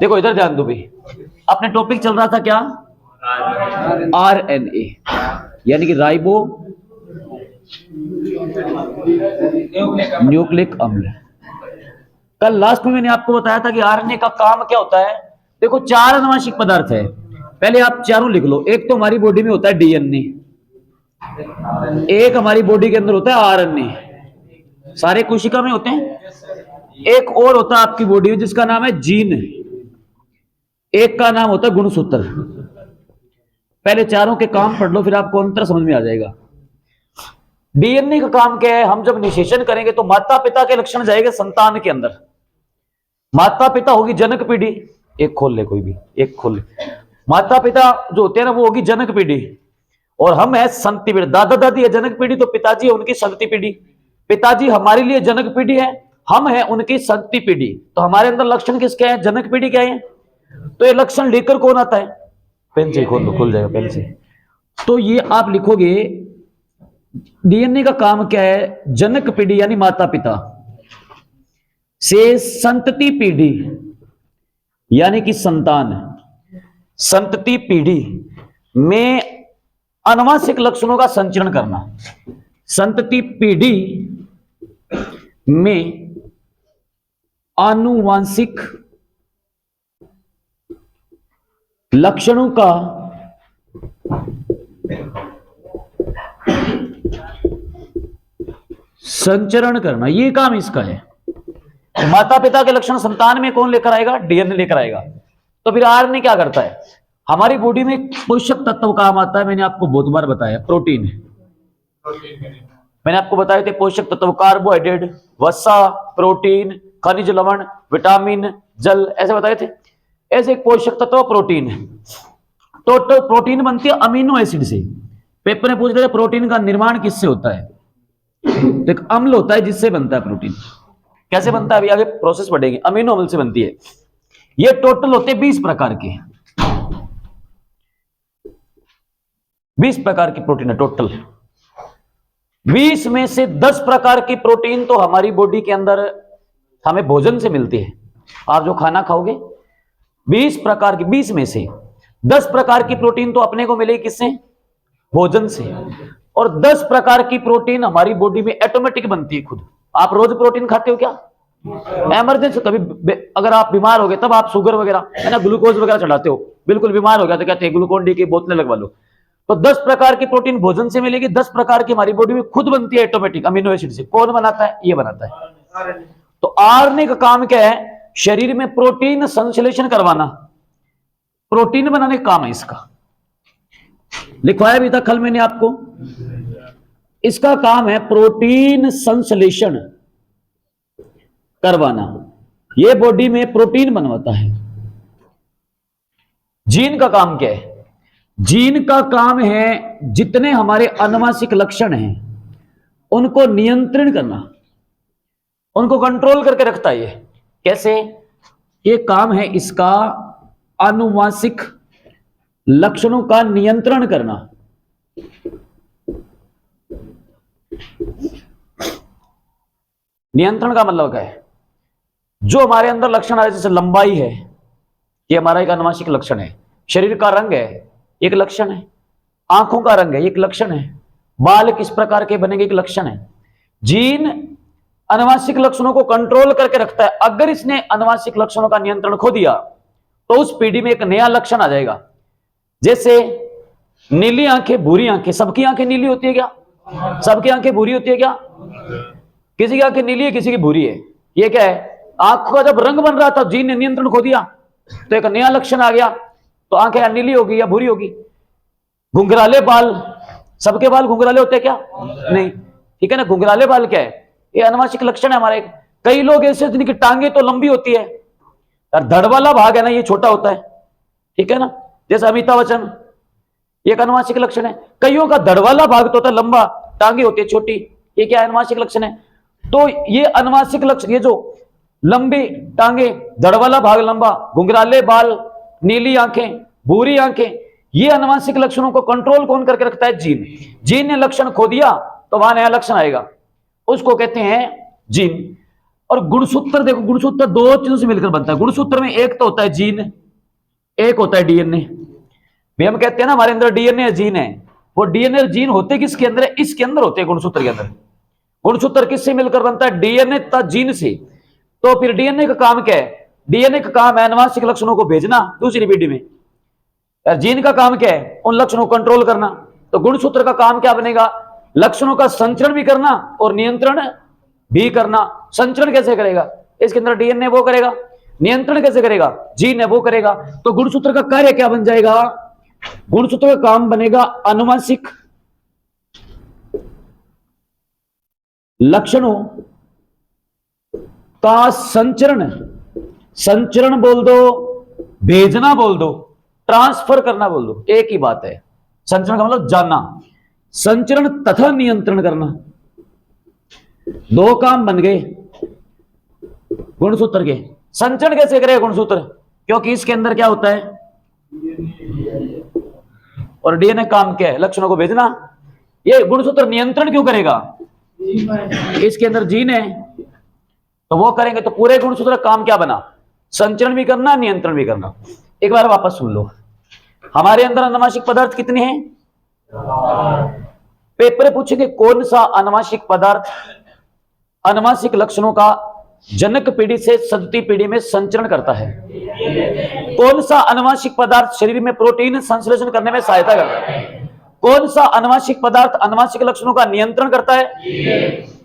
देखो इधर ध्यान दो भाई, अपने टॉपिक चल रहा था क्या, आरएनए यानी कि राइबो न्यूक्लिक अम्ल। कल लास्ट में मैंने आपको बताया था कि आरएनए का काम क्या होता है। देखो 4 आनुवंशिक पदार्थ है, पहले आप चारों लिख लो। एक तो हमारी बॉडी में होता है डीएनए, एक हमारी बॉडी के अंदर होता है आरएनए, सारे कोशिका में होते हैं। एक और होता है आपकी बॉडी में जिसका नाम है जीन, एक का नाम होता है गुणसूत्र। पहले चारों के काम पढ़ लो, फिर आपको अंतर समझ में आ जाएगा। डीएनए का काम क्या है, हम जब निषेचन करेंगे तो माता पिता के लक्षण जाएंगे संतान के अंदर। माता पिता होगी जनक पीढ़ी, एक खोल ले कोई भी, एक खोल ले। माता पिता जो होते हैं ना वो होगी जनक पीढ़ी, और हम है संतति पीढ़ी। दादा दादी है जनक पीढ़ी, तो पिताजी है उनकी संतति पीढ़ी। पिताजी हमारे लिए जनक पीढ़ी है, हम है उनकी संतति पीढ़ी। तो हमारे अंदर लक्षण किसके हैं, जनक पीढ़ी क्या है। तो ये लक्षण लेकर कौन आता है, पेन से खोल लो, खुल जाएगा पेन से। तो ये आप लिखोगे डीएनए का काम क्या है, जनक पीढ़ी यानी माता पिता से संतति पीढ़ी यानी कि संतान, संतति पीढ़ी में आनुवंशिक लक्षणों का संचरण करना। संतति पीढ़ी में आनुवंशिक लक्षणों का संचरण करना, ये काम इसका है। माता पिता के लक्षण संतान में कौन लेकर आएगा, डीएनए लेकर आएगा। तो फिर आरएनए क्या करता है, हमारी बॉडी में पोषक तत्व काम आता है। मैंने आपको बहुत बार बताया, प्रोटीन। मैंने आपको बताए थे पोषक तत्व, कार्बोहाइड्रेट, वसा, प्रोटीन, खनिज लवण, विटामिन, जल, ऐसे बताए थे। ऐसे एक पोषक तत्व प्रोटीन है। टोटल प्रोटीन बनती है अमीनो एसिड से। पेपर में पूछ रहे प्रोटीन का निर्माण किससे होता है, तो एक अम्ल होता है जिससे बनता है प्रोटीन। कैसे बनता है अभी आगे प्रोसेस पढ़ेंगे। अमीनो अम्ल से बनती है। ये टोटल होते हैं 20 प्रकार के, 20 प्रकार की प्रोटीन है टोटल। 20 में से 10 प्रकार की प्रोटीन तो हमारी बॉडी के अंदर हमें भोजन से मिलती है। आप जो खाना खाओगे 20 प्रकार की, 20 में से 10 प्रकार की प्रोटीन तो अपने को मिलेगी किससे, भोजन से। और 10 प्रकार की प्रोटीन हमारी बॉडी में ऑटोमेटिक बनती है खुद। आप रोज प्रोटीन खाते हो क्या, इमरजेंसी कभी अगर आप बीमार हो गए तब आप शुगर वगैरह है ना, ग्लूकोज वगैरह चढ़ाते हो। बिल्कुल बीमार हो गया तो कहते हैं ग्लूकोन डी की बोतलें लगवा लो। तो 10 प्रकार की प्रोटीन भोजन से मिलेगी, 10 प्रकार की हमारी बॉडी में खुद बनती है ऑटोमेटिक अमीनो एसिड से। कौन बनाता है, ये बनाता है। तो आरएनए का काम क्या है, शरीर में प्रोटीन संश्लेषण करवाना, प्रोटीन बनाने का काम है इसका। लिखवाया भी था कल मैंने आपको। इसका काम है प्रोटीन संश्लेषण करवाना, ये बॉडी में प्रोटीन बनवाता है। जीन का काम क्या है, जीन का काम है जितने हमारे आनुवंशिक लक्षण हैं उनको नियंत्रण करना, उनको कंट्रोल करके रखता है। ये कैसे, ये काम है इसका आनुवंशिक लक्षणों का नियंत्रण करना। नियंत्रण का मतलब क्या है, जो हमारे अंदर लक्षण आ रहे, जैसे लंबाई है, ये हमारा एक आनुवंशिक लक्षण है। शरीर का रंग है, एक लक्षण है। आंखों का रंग है, एक लक्षण है। बाल किस प्रकार के बनेंगे, एक लक्षण है। जीन आनुवंशिक लक्षणों को कंट्रोल करके रखता है। अगर इसने आनुवंशिक लक्षणों का नियंत्रण खो दिया तो उस पीढ़ी में एक नया लक्षण आ जाएगा। जैसे नीली आंखें, भूरी आंखें। सबकी आंखें नीली होती है क्या, सबकी आंखें भूरी होती है क्या, किसी की आंखें नीली है किसी की भूरी है। ये क्या है, आंखों का जब रंग बन रहा था जीन ने नियंत्रण खो दिया तो एक नया लक्षण आ गया, तो आंखें या नीली होगी या भूरी होगी। घुंघराले बाल, सबके बाल घुंघराले होते हैं क्या, नहीं, ठीक है ना। घुंघराले बाल क्या है, ये आनुवंशिक लक्षण है हमारे। कई लोग ऐसे जिनकी टांगे तो लंबी होती है, धड़ वाला भाग है ना ये छोटा होता है, ठीक है ना। जैसे अमिताभ बच्चन, ये आनुवंशिक लक्षण है। कईयों का धड़ वाला भाग तो होता है लंबा, टांगे होती है छोटी, ये क्या आनुवंशिक लक्षण है। तो ये आनुवंशिक लक्षण, ये जो लंबी टांगे, धड़ वाला भाग लंबा, घुंघराले बाल, नीली आंखें, भूरी आंखें, ये आनुवंशिक लक्षणों को कंट्रोल कौन करके रखता है, जीन। जीन ने लक्षण खो दिया तो वहां नया लक्षण आएगा, उसको कहते हैं जीन। और गुणसूत्र देखो, गुणसूत्र दो चीजों से मिलकर बनता है। गुणसूत्र में एक तो होता है जीन, एक होता है डीएनए। भी हम कहते हैं ना हमारे अंदर डीएनए जीन है, वो डीएनए और जीन होते किसके अंदर है? इसके अंदर होते हैं, गुणसूत्र के अंदर। गुणसूत्र किससे मिलकर बनता है? डीएनए तथा जीन से। तो फिर डीएनए का काम क्या है? डीएनए का काम है आनुवंशिक लक्षणों को भेजना दूसरी पीढ़ी में, और जीन का काम क्या है? उन लक्षणों को कंट्रोल करना। तो गुणसूत्र का काम क्या बनेगा? लक्षणों का संचरण भी करना और नियंत्रण भी करना। संचरण कैसे करेगा? इसके अंदर डीएनए वो करेगा। नियंत्रण कैसे करेगा? जीन है वो करेगा। तो गुणसूत्र का कार्य क्या बन जाएगा? गुणसूत्र का काम बनेगा आनुवंशिक लक्षणों का संचरण। संचरण बोल दो, भेजना बोल दो, ट्रांसफर करना बोल दो, एक ही बात है। संचरण का मतलब जानना, संचरण तथा नियंत्रण करना, दो काम बन गए गुणसूत्र के। संचरण कैसे करेगा गुणसूत्र? क्योंकि इसके अंदर क्या होता है? और डीएनए काम क्या है? लक्षणों को भेजना। ये गुणसूत्र नियंत्रण क्यों करेगा? इसके अंदर जीन है, तो वो करेंगे। तो पूरे गुणसूत्र का काम क्या बना? संचरण भी करना, नियंत्रण भी करना। एक बार वापस सुन लो, हमारे अंदर अनुवांशिक पदार्थ कितने हैं? पेपर पूछेंगे कौन सा अनुवांशिक पदार्थ अनुवांशिक लक्षणों का जनक पीढ़ी से सदती पीढ़ी में संचरण करता है? कौन सा अनुवांशिक पदार्थ शरीर में प्रोटीन संश्लेषण करने में सहायता करता है? कौन सा अनुवांशिक पदार्थ अनुवांशिक लक्षणों का नियंत्रण करता है?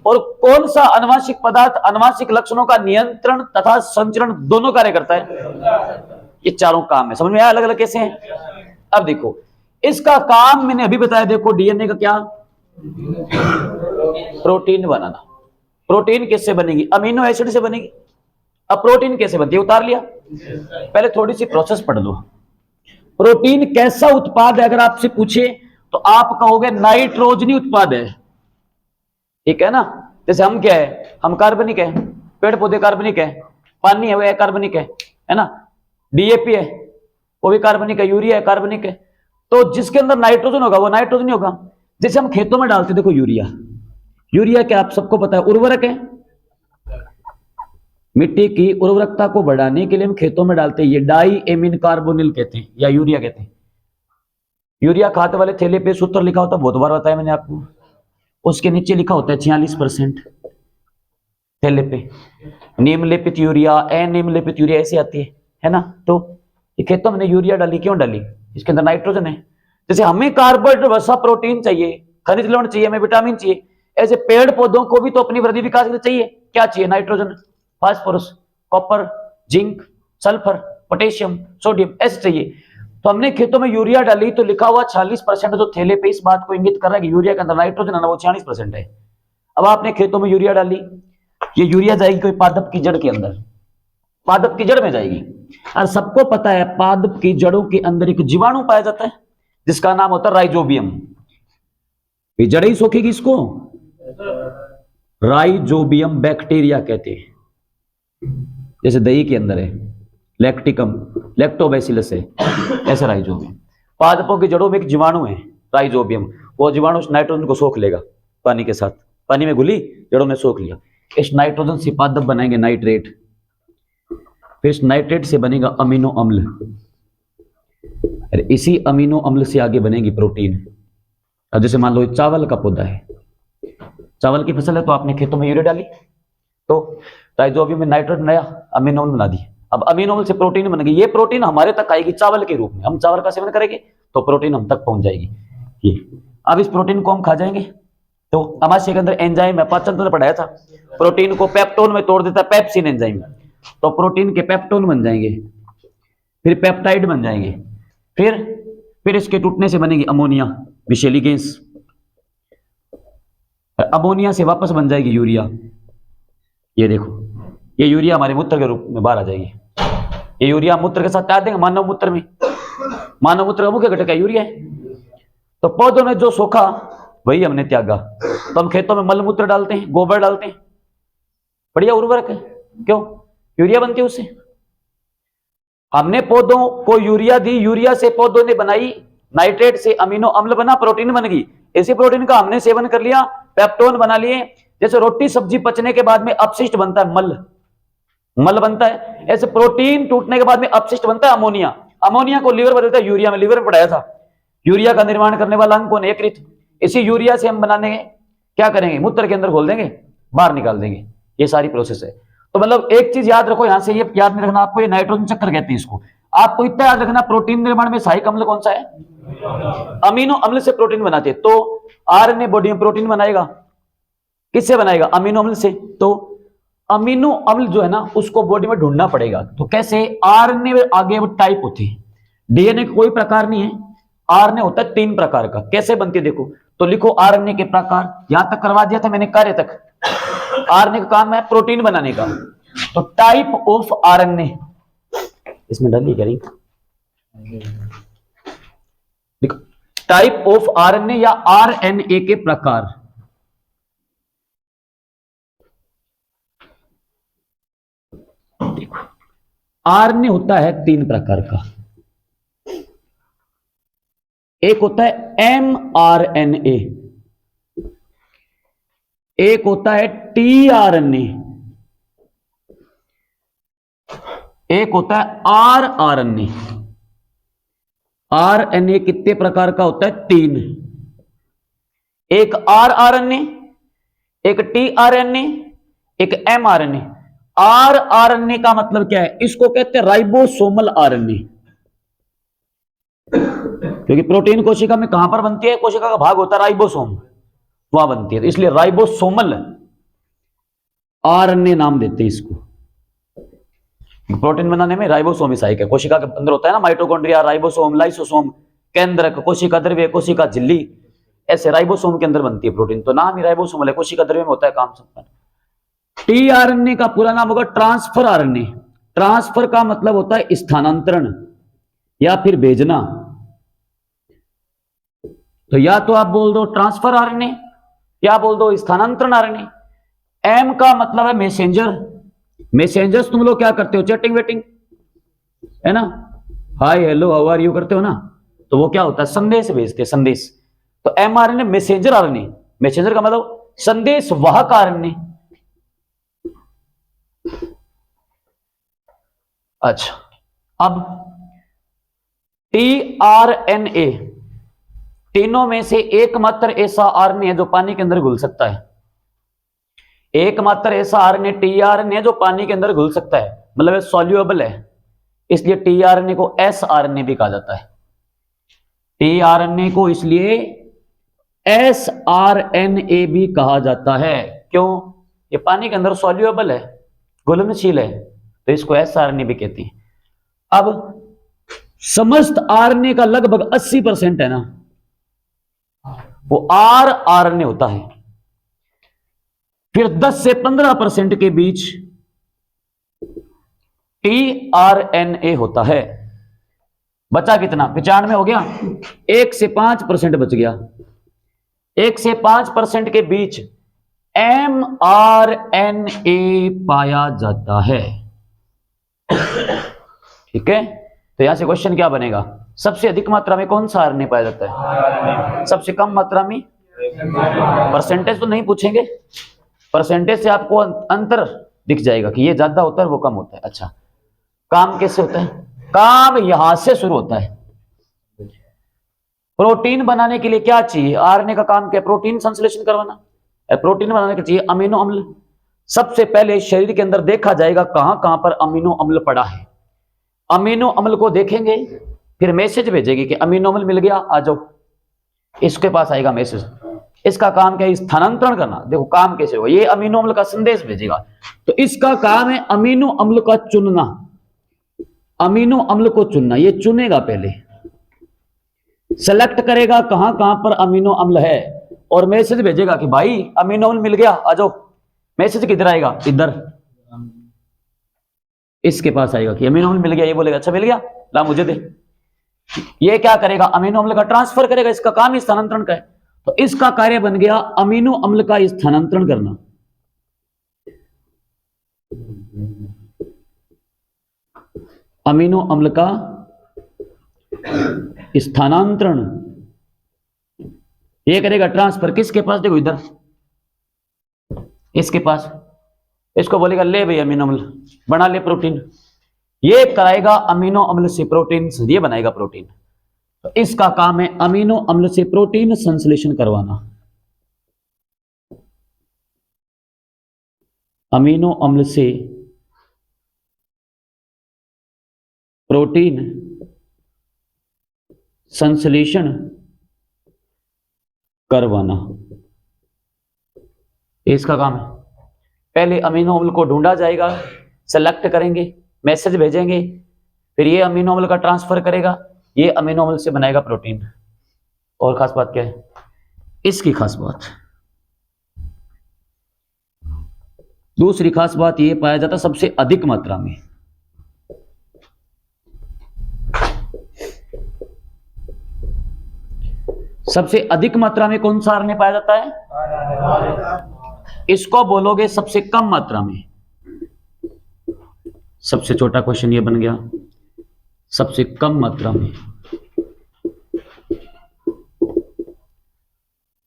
और कौन सा अनुवांशिक पदार्थ अनुवांशिक लक्षणों का नियंत्रण तथा संचरण दोनों कार्य करता है? ये चारों काम है। समझ में आया अलग अलग कैसे हैं? अब देखो, इसका काम मैंने अभी बताया। देखो, डीएनए का क्या? प्रोटीन बनाना। प्रोटीन किससे बनेगी? अमीनो एसिड से बनेगी। अब प्रोटीन कैसे बनती है उतार लिया, पहले थोड़ी सी प्रोसेस पढ़ लो। प्रोटीन कैसा उत्पाद है अगर आपसे पूछे तो आप कहोगे नाइट्रोजनी उत्पाद है, ठीक है ना। जैसे हम क्या है? हम कार्बनिक है, पेड़ पौधे कार्बनिक है, पानी है वो कार्बनिक है ना। डीएपी है वो भी कार्बनिक है, यूरिया है कार्बनिक है। तो जिसके अंदर नाइट्रोजन होगा वो नाइट्रोजन ही होगा। जैसे हम खेतों में डालते, देखो यूरिया, यूरिया क्या आप सबको पता है? उर्वरक है। मिट्टी की उर्वरकता को बढ़ाने के लिए हम खेतों में डालते हैं, ये डाई एमिन कार्बोनिल कहते हैं या यूरिया कहते हैं। यूरिया खाते वाले थैले पे सूत्र लिखा होता है, बहुत बार बताया मैंने आपको। उसके नीचे लिखा होता है 46% थैले पे निम्नलिखित यूरिया, अनिम्नलिखित यूरिया ऐसी आती है ना। तो ये खेतों में यूरिया डाली, क्यों डाली? इसके अंदर नाइट्रोजन है। जैसे हमें कार्बोहाइड्रेट वसा प्रोटीन चाहिए, खनिज लवण चाहिए, हमें विटामिन चाहिए, ऐसे पेड़ पौधों को भी तो अपनी वृद्धि विकास के लिए चाहिए। क्या चाहिए? Nitrogen, phosphorus, copper, zinc, sulphur, potassium, sodium, ऐसे चाहिए। तो हमने खेतों में यूरिया डाली तो लिखा हुआ 46%, जो थैले पे इस बात को इंगित कर रहा है कि यूरिया के अंदर नाइट्रोजन है ना, वो 46% है। अब आपने खेतों में यूरिया डाली, ये यूरिया जाएगी कोई पादप की जड़ के अंदर, पादप की जड़ में जाएगी। और सबको पता है पादप की जड़ों के अंदर एक जीवाणु पाया जाता है जिसका नाम होता है राइजोबियम। ये जड़ ही सोखेगी इसको, राइजोबियम बैक्टीरिया कहते हैं। जैसे दही के अंदर है लैक्टिकम, लैक्टोबैसिलस है, ऐसा राइजोबियम। पादपों की जड़ों में एक जीवाणु है राइजोबियम, वो जीवाणु नाइट्रोजन को सोख लेगा पानी के साथ, पानी में घुली जड़ों ने सोख लिया। इस नाइट्रोजन से पादप बनाएंगे नाइट्रेट, फिर इस नाइट्रेट से बनेगा अमीनो अम्ल, इसी अमीनो अम्ल से आगे बनेगी प्रोटीन। अब जैसे मान लो चावल का पौधा है, चावल की फसल है, तो आपने खेतों में यूरिया डाली तो राइजोबियम में नाइट्रोजन आया, अमीनो अम्ल बना दी। अब अमीनो अम्ल से प्रोटीन बन गई। ये प्रोटीन हमारे तक आएगी चावल के रूप में, हम चावल का सेवन करेंगे तो प्रोटीन हम तक पहुंच जाएगी ये। अब इस प्रोटीन को हम खा जाएंगे तो हमारे के अंदर एंजाइम है, पाचन तंत्र पढ़ाया था, प्रोटीन को पेप्टोन में तोड़ देता है, पेप्सिन एंजाइम। तो प्रोटीन के पेप्टोन बन जाएंगे, फिर पेप्टाइड बन जाएंगे, फिर इसके टूटने से बनेगी अमोनिया, विषैली गैस। अमोनिया से वापस बन जाएगी यूरिया। ये देखो, ये यूरिया हमारे मूत्र के रूप में बाहर आ जाएगी। ये यूरिया मूत्र के साथ त्याग देंगे मानव मूत्र में। मानव मूत्र का मुख्य घटक है यूरिया है। तो पौधों ने जो सोखा वही हमने त्यागा। तो हम खेतों में मल मूत्र डालते हैं, गोबर डालते हैं, बढ़िया उर्वरक है। क्यों? यूरिया बनती है उससे। हमने पौधों को यूरिया दी, यूरिया से पौधों ने बनाई नाइट्रेट, से अमीनो अम्ल बना, प्रोटीन बन गई। इसी प्रोटीन का हमने सेवन कर लिया, पेप्टोन बना लिए, जैसे रोटी सब्जी पचने के बाद में अपशिष्ट बनता है मल, मल बनता है, ऐसे प्रोटीन टूटने के बाद में अपशिष्ट बनता है अमोनिया। अमोनिया को लीवर बदलता है यूरिया में, लीवर में पढ़ाया था। यूरिया का निर्माण करने वाला अंग कौन है? यकृत। इसी यूरिया से हम बनाने क्या करेंगे? मूत्र के अंदर घोल देंगे, बाहर निकाल देंगे। ये सारी प्रोसेस है। तो मतलब एक चीज याद रखो, यहां से ये याद नहीं रखना आपको, ये नाइट्रोजन चक्र कहते हैं इसको। आपको इतना याद रखना, प्रोटीन निर्माण में सहायक अम्ल कौन सा है? अमीनो अम्ल से प्रोटीन बनाते हैं। तो आरएनए बॉडी में प्रोटीन बनाएगा, किससे बनाएगा? अमीनो अम्ल से। तो अमीनो अम्ल जो है ना उसको बॉडी में ढूंढना पड़ेगा। तो कैसे? आरएनए में आगे टाइप होती है, डीएनए का कोई प्रकार नहीं है, आरएनए होता है 3 प्रकार का। कैसे बनती है देखो, तो लिखो आरएनए के प्रकार, यहां तक करवा दिया था मैंने कार्य तक। आरएनए का काम है प्रोटीन बनाने का। तो टाइप ऑफ आरएनए इसमें डाली करें, देखो टाइप ऑफ आरएनए या आरएनए के प्रकार। आरएनए होता है 3 प्रकार का। एक होता है एमआरएनए, एक होता है टीआरएनए, एक होता है आरआरएनए। आरएनए कितने प्रकार का होता है? 3। एक आरआरएनए, एक टीआरएनए, एक एमआरएनए। आरआरएनए का मतलब क्या है? इसको कहते हैं राइबोसोमल आरएनए, क्योंकि प्रोटीन कोशिका में कहां पर बनती है? कोशिका का भाग होता है राइबोसोम, वहां बनती है, तो इसलिए राइबोसोमल आरएनए नाम देते हैं इसको। प्रोटीन बनाने में राइबोसोम ही सहायक है। कोशिका के अंदर होता है ना माइटोकॉन्ड्रिया, राइबोसोम, लाइसोसोम, केंद्रक, कोशिका द्रव्य, कोशिका झिल्ली, ऐसे राइबोसोम के अंदर बनती है प्रोटीन। तो नाम ही राइबोसोमल है, कोशिका द्रव्य में होता है काम संपन्न। टीआरएनए का पूरा नाम होगा ट्रांसफर आरएनए। ट्रांसफर का मतलब होता है स्थानांतरण या फिर भेजना। तो या तो आप बोल दो ट्रांसफर आरएनए या बोल दो स्थानांतरण आरएनए। एम का मतलब है मैसेंजर। मैसेंजर्स तुम लोग क्या करते हो? चैटिंग वेटिंग है ना, hi hello how are you करते हो ना, तो वो क्या होता है? संदेश भेजते हैं, संदेश। तो एमआरएनए मैसेंजर आरएनए। मैसेंजर का मतलब संदेश वाहक आरएनए। अच्छा, अब टीआरएनए, तीनों में से एकमात्र ऐसा आरएनए है जो पानी के अंदर घुल सकता है। एकमात्र ऐसा आरएनए टीआरएनए जो पानी के अंदर घुल सकता है, मतलब सॉल्युएबल है, इसलिए टीआरएनए को एसआरएनए भी कहा जाता है। टीआरएनए को इसलिए एसआरएनए भी कहा जाता है। क्यों? ये पानी के अंदर सॉल्युएबल है, घुलनशील है, तो इसको एसआरएनए भी कहते हैं। अब समस्त आरएनए का लगभग 80% है ना, वो आरआरएनए होता है। फिर 10 से 15% के बीच टीआरएनए होता है। बचा कितना? 95 हो गया। 1 से 5% बच गया। 1 से 5% के बीच एमआरएनए पाया जाता है। ठीक है, तो यहां से क्वेश्चन क्या बनेगा? सबसे अधिक मात्रा में कौन सा आरएनए पाया जाता है? सबसे कम मात्रा में? परसेंटेज तो नहीं पूछेंगे, परसेंटेज से आपको अंतर दिख जाएगा कि ये ज्यादा होता है वो कम होता है। अच्छा, काम कैसे होता है? काम यहां से शुरू होता है। प्रोटीन बनाने के लिए क्या चाहिए? आरएनए का काम क्या? प्रोटीन संश्लेषण करवाना। प्रोटीन बनाने के चाहिए अमीनो अम्ल। सबसे पहले शरीर के अंदर देखा जाएगा कहां कहां पर अमीनो अम्ल पड़ा है। अमीनो अम्ल को देखेंगे, फिर मैसेज भेजेगी कि अमीनो अम्ल मिल गया, आ जाओ। इसके पास आएगा मैसेज। इसका काम क्या है? स्थानांतरण करना। देखो काम कैसे होगा, ये अमीनो अम्ल का संदेश भेजेगा, तो इसका काम है अमीनो अम्ल का चुनना। अमीनो अम्ल को चुनना, ये चुनेगा, पहले सेलेक्ट करेगा कहां कहां पर अमीनो अम्ल है, और मैसेज भेजेगा कि भाई अमीनो अम्ल मिल गया, आ जाओ। मैसेज किधर आएगा? इधर, इसके पास आएगा कि अमीनो अम्ल मिल गया। ये बोलेगा अच्छा मिल गया, ला मुझे दे। ये क्या करेगा? अमीनो अम्ल का ट्रांसफर करेगा। इसका काम ही स्थानांतरण का है, तो इसका कार्य बन गया अमीनो अम्ल का स्थानांतरण करना। अमीनो अम्ल का स्थानांतरण ये करेगा ट्रांसफर किसके पास? देखो इधर, इसके पास, इसको बोलेगा ले भाई अमीनो अम्ल बना ले प्रोटीन, ये कराएगा अमीनो अम्ल से प्रोटीन, ये बनाएगा प्रोटीन। तो इसका काम है अमीनो अम्ल से प्रोटीन संश्लेषण करवाना। अमीनो अम्ल से प्रोटीन संश्लेषण करवाना, इसका काम है। पहले अमीनो अम्ल को ढूंढा जाएगा, सेलेक्ट करेंगे, मैसेज भेजेंगे, फिर ये अमीनो अम्ल का ट्रांसफर करेगा, ये अमीनो अम्ल से बनाएगा प्रोटीन। और खास बात क्या है इसकी? खास बात, दूसरी खास बात ये पाया जाता सबसे अधिक मात्रा में, सबसे अधिक मात्रा में कौन सा आरएनए पाया जाता है? इसको बोलोगे सबसे कम मात्रा में। सबसे छोटा क्वेश्चन ये बन गया, सबसे कम मात्रा में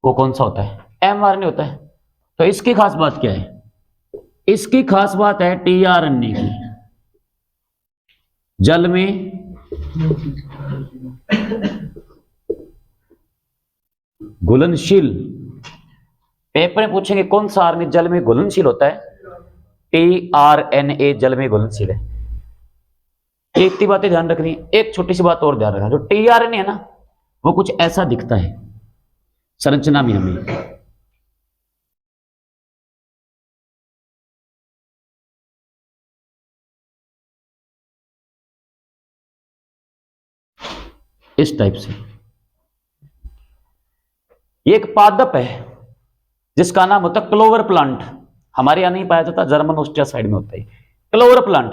वो कौन सा होता है? एमआरएनए होता है। तो इसकी खास बात क्या है? इसकी खास बात है टीआरएनए की, जल में घुलनशील। पेपर में पूछेंगे कौन सा आरएनए जल में घुलनशील होता है? टीआरएनए जल में घुलनशील है। एक ही बातें ध्यान रखनी। एक छोटी सी बात और ध्यान रखना, जो टीआरएनए है ना वो कुछ ऐसा दिखता है संरचना में हमें। इस टाइप से। ये एक पादप है जिसका नाम होता है क्लोवर प्लांट। हमारे यहां नहीं पाया जाता, जर्मन ऑस्ट्रिया साइड में होता है क्लोवर प्लांट।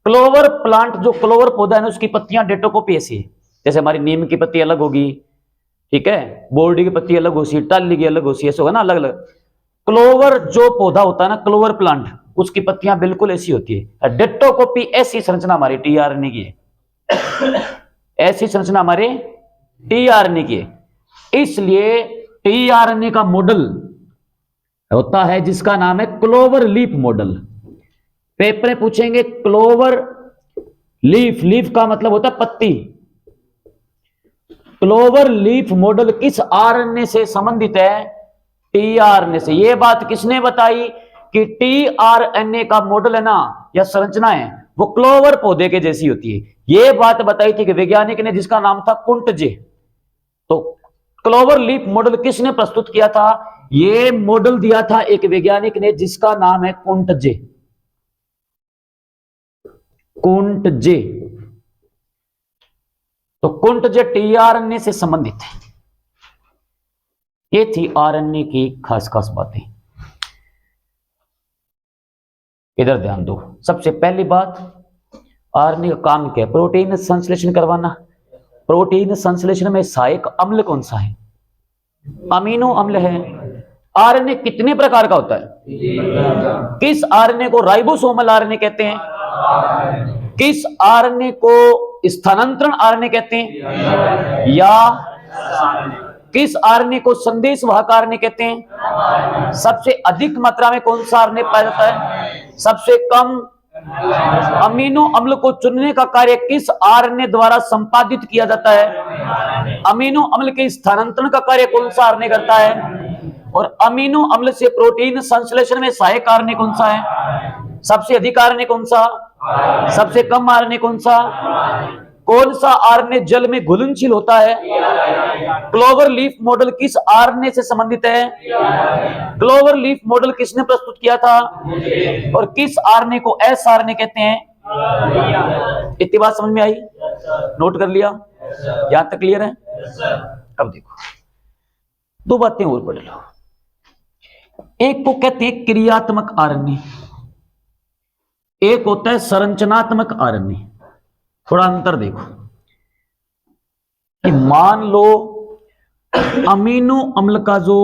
क्लोवर प्लांट जो क्लोवर पौधा है ना उसकी पत्तियां डेटोकोपी ऐसी है, जैसे हमारी नीम की पत्ती अलग होगी, ठीक है, बोर्डी की पत्ती अलग होगी, टाली की अलग होगी, ऐसे होगा ना अलग अलग। क्लोवर जो पौधा होता है ना क्लोवर प्लांट, उसकी पत्तियां बिल्कुल ऐसी होती है, डेटोकोपी। ऐसी संरचना हमारी टीआरएनए की है, ऐसी संरचना हमारे टीआरएनए की है। इसलिए टीआरएनए का मॉडल होता है जिसका नाम है क्लोवर लीफ मॉडल। पेपर में पूछेंगे क्लोवर लीफ, लीफ का मतलब होता है पत्ती। क्लोवर लीफ मॉडल किस आरएनए से संबंधित है? टीआरएनए से। यह बात किसने बताई कि टीआरएनए का मॉडल है ना या संरचना है वो क्लोवर पौधे के जैसी होती है। यह बात बताई थी कि वैज्ञानिक ने, जिसका नाम था कुंटजे। तो क्लोवर लीफ मॉडल किसने प्रस्तुत किया था? यह मॉडल दिया था एक वैज्ञानिक ने जिसका नाम है कुंटजे। कुंटजे। तो कुंटजे टीआरएनए से संबंधित है। ये थी आरएनए की खास खास बातें। इधर ध्यान दो। सबसे पहली बात, आरएनए का काम क्या है? प्रोटीन संश्लेषण करवाना। प्रोटीन संश्लेषण में सहायक अम्ल कौन सा है? अमीनो अम्ल है। आरएनए कितने प्रकार का होता है? किस आरएनए को राइबोसोमल आरएनए कहते हैं? किस आरएनए को स्थानांतरण आरएनए कहते हैं? या किस आरएनए को संदेशवाहक आरएनए कहते हैं? सबसे अधिक मात्रा में कौन सा आरएनए पाया जाता है? सबसे कम। अमीनो अम्ल को चुनने का कार्य किस आरएनए द्वारा संपादित किया जाता है? अमीनो अम्ल के स्थानांतरण का कार्य कौन सा आरएनए करता है? और अमीनो अम्ल से प्रोटीन संश्लेषण में सहायक आरएनए कौन सा है? सबसे अधिक आरएनए कौन सा? सबसे कम आरएनए कौन सा? कौन सा आरएनए जल में घुलनशील होता है? क्लोवर लीफ मॉडल किस आरएनए से संबंधित है? क्लोवर लीफ मॉडल किसने प्रस्तुत किया था? और किस आरएनए को एस आरएनए कहते हैं? इतनी बात समझ में आई? नोट कर लिया? यहां तक क्लियर है? अब देखो दो बातें और पढ़ लो। एक को कहते हैं क्रियात्मक आरएनए, एक होता है संरचनात्मक आरएनए। थोड़ा अंतर देखो कि मान लो अमीनो अम्ल का जो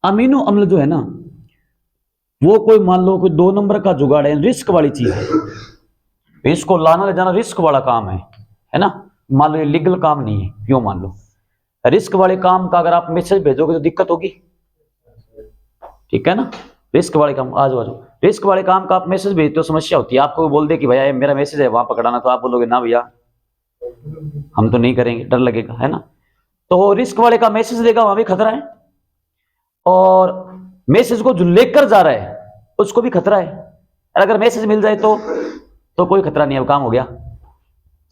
अमीनो अम्ल जो है ना वो कोई मान लो कोई 2 नंबर का जुगाड़ है, रिस्क वाली चीज है, इसको लाना ले जाना रिस्क वाला काम है ना। मान लो ये लीगल काम नहीं है, क्यों मान लो रिस्क वाले काम का अगर आप मैसेज भेजोगे तो दिक्कत होगी, ठीक है ना। रिस्क वाले काम, आ जाओ। रिस्क वाले काम का आप मैसेज भेजते हो, समस्या होती है, आपको बोल दे कि भैया ये मेरा मैसेज है वहां पकड़ाना, तो आप बोलोगे ना भैया हम तो नहीं करेंगे, डर लगेगा, है ना। तो रिस्क वाले का मैसेज देगा, वहां भी खतरा है, और मैसेज को जो लेकर जा रहा है उसको भी खतरा है। अगर मैसेज मिल जाए तो कोई खतरा नहीं है, काम हो गया,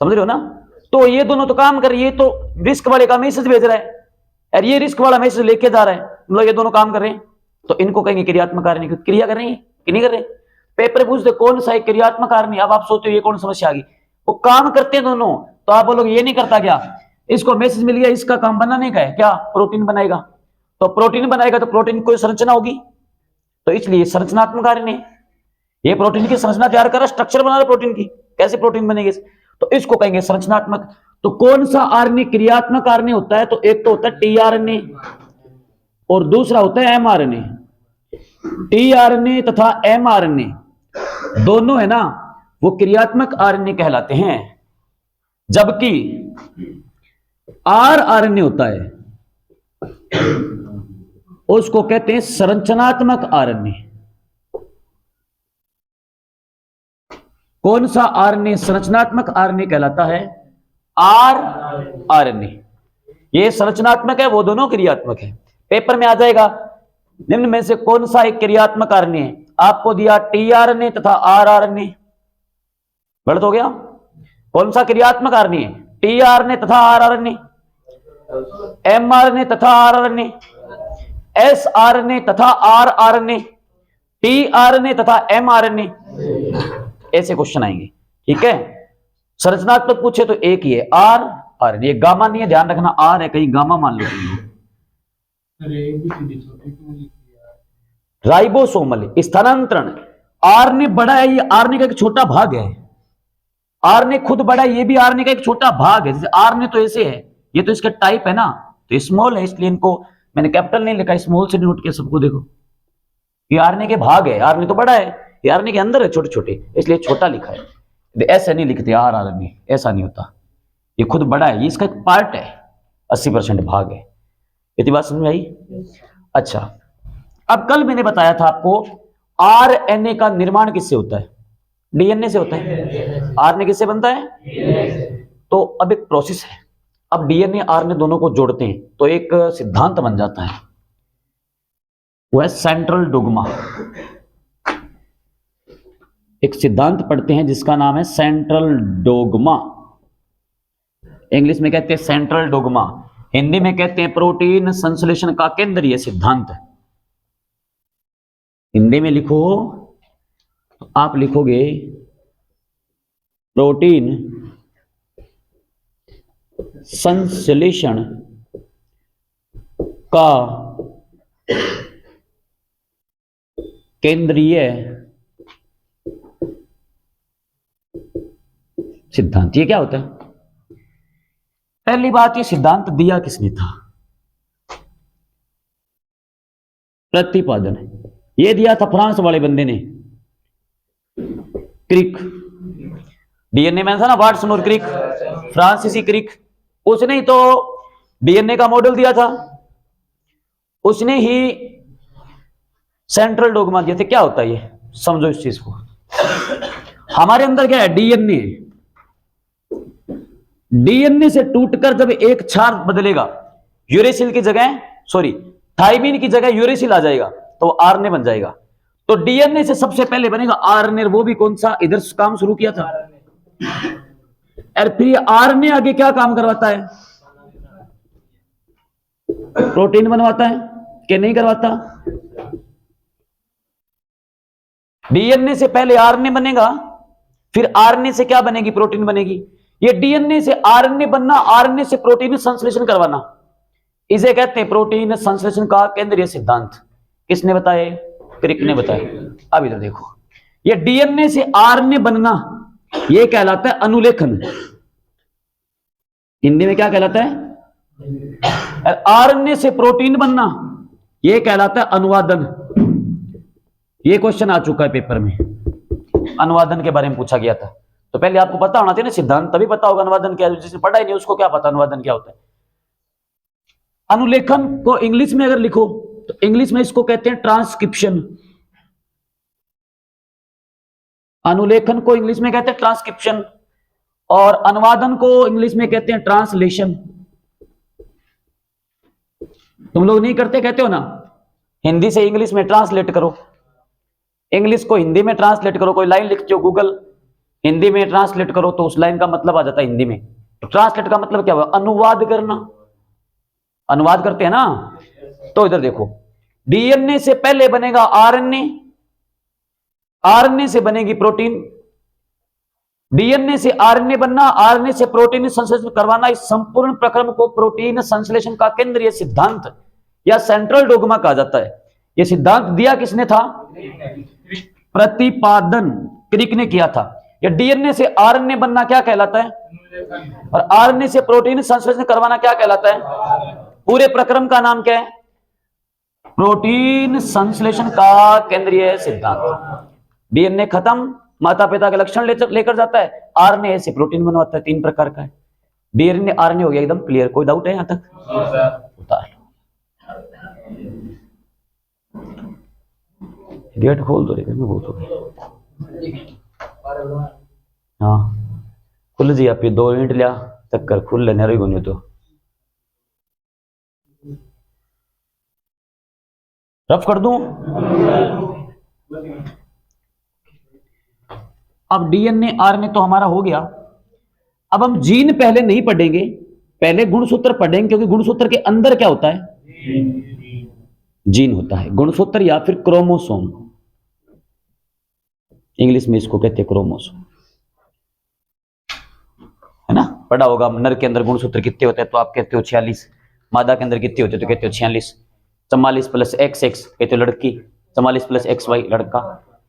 समझ रहे हो ना। तो ये दोनों तो काम कर रही है, तो रिस्क वाले का मैसेज भेज रहा है और ये रिस्क वाला मैसेज लेके जा रहा है, मतलब ये दोनों काम कर रहे हैं, तो इनको कहेंगे क्रियात्मक कार्य। नहीं, क्रिया कर रहे हैं कि नहीं कर रहे। पेपर पूछते कौन सा एक क्रियात्मक कार्य नहीं, अब आप सोचते हो ये कौन समस्या आ गई, वो काम करते हैं दोनों, तो आप बोलोगे ये नहीं करता क्या, इसको मैसेज मिल गया, इसका काम बनाने का है क्या, प्रोटीन बनाएगा, तो प्रोटीन बनाएगा तो प्रोटीन कोई संरचना होगी, तो इसलिए संरचनात्मक कार्य नहीं, ये प्रोटीन की संरचना तैयार कर रहा, स्ट्रक्चर बना रहा प्रोटीन की, कैसे प्रोटीन बनेगी, तो इसको कहेंगे संरचनात्मक। तो कौन सा आरएनए क्रियात्मक आरएनए होता है, तो एक तो होता है टीआरएनए और दूसरा होता है एमआरएनए। टीआरएनए तथा एमआरएनए दोनों है ना, वो क्रियात्मक आरएनए कहलाते हैं, जबकि आरएनए होता है उसको कहते हैं संरचनात्मक आरएनए। कौन सा आरएनए संरचनात्मक आरएनए कहलाता है, आरएनए। ये संरचनात्मक है, वो दोनों क्रियात्मक है। पेपर में आ जाएगा निम्न में से कौन सा एक क्रियात्मक आरएनए है, आपको दिया टीआरएनए तथा आरआरएनए, गलत हो गया। कौन सा क्रियात्मक आरएनए है, टीआरएनए तथा आरआरएनए, एमआरएनए तथा आरआरएनए, एसआरएनए तथा आरआरएनए, टीआरएनए तथा एमआरएनए, ऐसे क्वेश्चन आएंगे, ठीक है। संरचनात्मक पूछे तो एक ही है आरआरएनए, ये गामा नहीं है, ध्यान रखना, आर है, कहीं गामा मान लो। राइबोसोमल स्थानांतरण, आरएनए बड़ा है, ये आरएनए का एक छोटा भाग है, आरएनए खुद बड़ा है, ये भी आरएनए का एक छोटा भाग है। जैसे आरएनए तो ऐसे है, ये तो इसका टाइप है ना, तो स्मॉल है, इसलिए इनको मैंने कैपिटल नहीं लिखा, स्मॉल से नोट किया सबको। देखो ये आरएनए के भाग है, आरएनए तो बड़ा है, ये आरएनए के अंदर है छोटे छोटे, इसलिए छोटा लिखा है। ऐसा नहीं लिखते आरआरएनए, ऐसा नहीं होता, ये खुद बड़ा है, ये इसका एक पार्ट है, 80% भाग है। इतनी बात समझ में आई। अच्छा, अब कल मैंने बताया था आपको आरएनए का निर्माण किससे होता है, डीएनए से होता है। आरएनए किससे बनता है, तो अब एक प्रोसेस है, अब डीएनए आरएनए दोनों को जोड़ते हैं तो एक सिद्धांत बन जाता है, वो है सेंट्रल डोग्मा। एक सिद्धांत पढ़ते हैं जिसका नाम है सेंट्रल डोग्मा, इंग्लिश में कहते हैं सेंट्रल डोग्मा, हिंदी में कहते हैं प्रोटीन संश्लेषण का केंद्रीय सिद्धांत। हिंदी में लिखो तो आप लिखोगे प्रोटीन संश्लेषण का केंद्रीय सिद्धांत। ये क्या होता है, पहली बात, ये सिद्धांत दिया किसने था, प्रतिपादन, ये दिया था फ्रांस वाले बंदे ने, क्रिक। डीएनए में था ना वाटसन और क्रिक, फ्रांसीसी क्रिक, उसने ही तो डीएनए का मॉडल दिया था, उसने ही सेंट्रल डोग्मा दिया था। क्या होता है ये, समझो इस चीज को। हमारे अंदर क्या है, डीएनए, डीएनए से टूटकर जब एक क्षार बदलेगा, यूरेसिल की जगह, सॉरी थाइमिन की जगह यूरेसिल आ जाएगा, तो आरएनए बन जाएगा। तो डीएनए से सबसे पहले बनेगा आरएनए, वो भी कौन सा, इधर काम शुरू किया था। और फिर आरएनए आगे क्या काम करवाता है, प्रोटीन बनवाता है कि नहीं करवाता। डीएनए से पहले आरएनए बनेगा, फिर आरएनए से क्या बनेगी, प्रोटीन बनेगी। ये डीएनए से आरएनए बनना, आरएनए से प्रोटीन संश्लेषण करवाना, इसे कहते हैं प्रोटीन संश्लेषण का केंद्रीय सिद्धांत। किसने बताया, क्रिक ने बताया। अब इधर देखो, ये डीएनए से आरएनए बनना, ये कहलाता है अनुलेखन। हिंदी में क्या कहलाता है, आरएनए से प्रोटीन बनना, ये कहलाता है अनुवादन। ये क्वेश्चन आ चुका है पेपर में, अनुवादन के बारे में पूछा गया था। तो पहले आपको पता होना चाहिए ना सिद्धांत, तभी पता होगा अनुवादन क्या है। जिसने पढ़ा ही नहीं उसको क्या पता अनुवादन क्या होता है। अनुलेखन को इंग्लिश में अगर लिखो तो इंग्लिश में इसको कहते हैं ट्रांसक्रिप्शन। अनुलेखन को इंग्लिश में कहते हैं ट्रांसक्रिप्शन, और अनुवादन को इंग्लिश में कहते हैं ट्रांसलेशन। तुम लोग नहीं करते, कहते हो ना हिंदी से इंग्लिश में ट्रांसलेट करो, इंग्लिश को हिंदी में ट्रांसलेट करो। कोई लाइन लिखते हो गूगल, हिंदी में ट्रांसलेट करो तो उस लाइन का मतलब आ जाता है हिंदी में। तो ट्रांसलेट का मतलब क्या हुआ? अनुवाद करना। अनुवाद करते हैं ना। तो इधर देखो, डीएनए से पहले बनेगा आरएनए, आरएनए से बनेगी प्रोटीन, डीएनए से आरएनए बनना, आरएनए से प्रोटीन संश्लेषण करवाना, इस संपूर्ण प्रक्रम को प्रोटीन संश्लेषण का केंद्रीय सिद्धांत या सेंट्रल डोगमा कहा जाता है। यह सिद्धांत दिया किसने था? प्रतिपादन क्रिक ने किया था। या डीएनए से आरएनए बनना क्या कहलाता है? और आरएनए से प्रोटीन संश्लेषण करवाना क्या कहलाता है? पूरे प्रक्रम का नाम क्या है? प्रोटीन संश्लेषण का केंद्रीय सिद्धांत। डीएनए खत्म, माता पिता के लक्षण लेकर जाता है, आरएनए से प्रोटीन बनवाता है। 3 प्रकार का है डीएनए। आरएनए हो गया एकदम क्लियर। कोई डाउट है यहां तक? उतार लो, गेट खोल दो, लेकिन बहुत हो गया। हाँ खुल जी, आप 2 मिनट लिया चक्कर खुल लेने रही बनी तो रफ कर दूं। अब डीएनए आरएनए तो हमारा हो गया। अब हम जीन पहले नहीं पढ़ेंगे, पहले गुणसूत्र पढ़ेंगे, क्योंकि गुणसूत्र के अंदर क्या होता है? जीन होता है। गुणसूत्र या फिर क्रोमोसोम, इंग्लिश में इसको कहते हैं क्रोमोसोम, है ना। पढ़ा होगा नर के अंदर गुणसूत्र कितने होते हैं तो आप कहते हो 46, मादा के अंदर कितने होते हैं तो कहते हो 46, 44 प्लस XX कहते हो लड़की, 44 प्लस XY लड़का,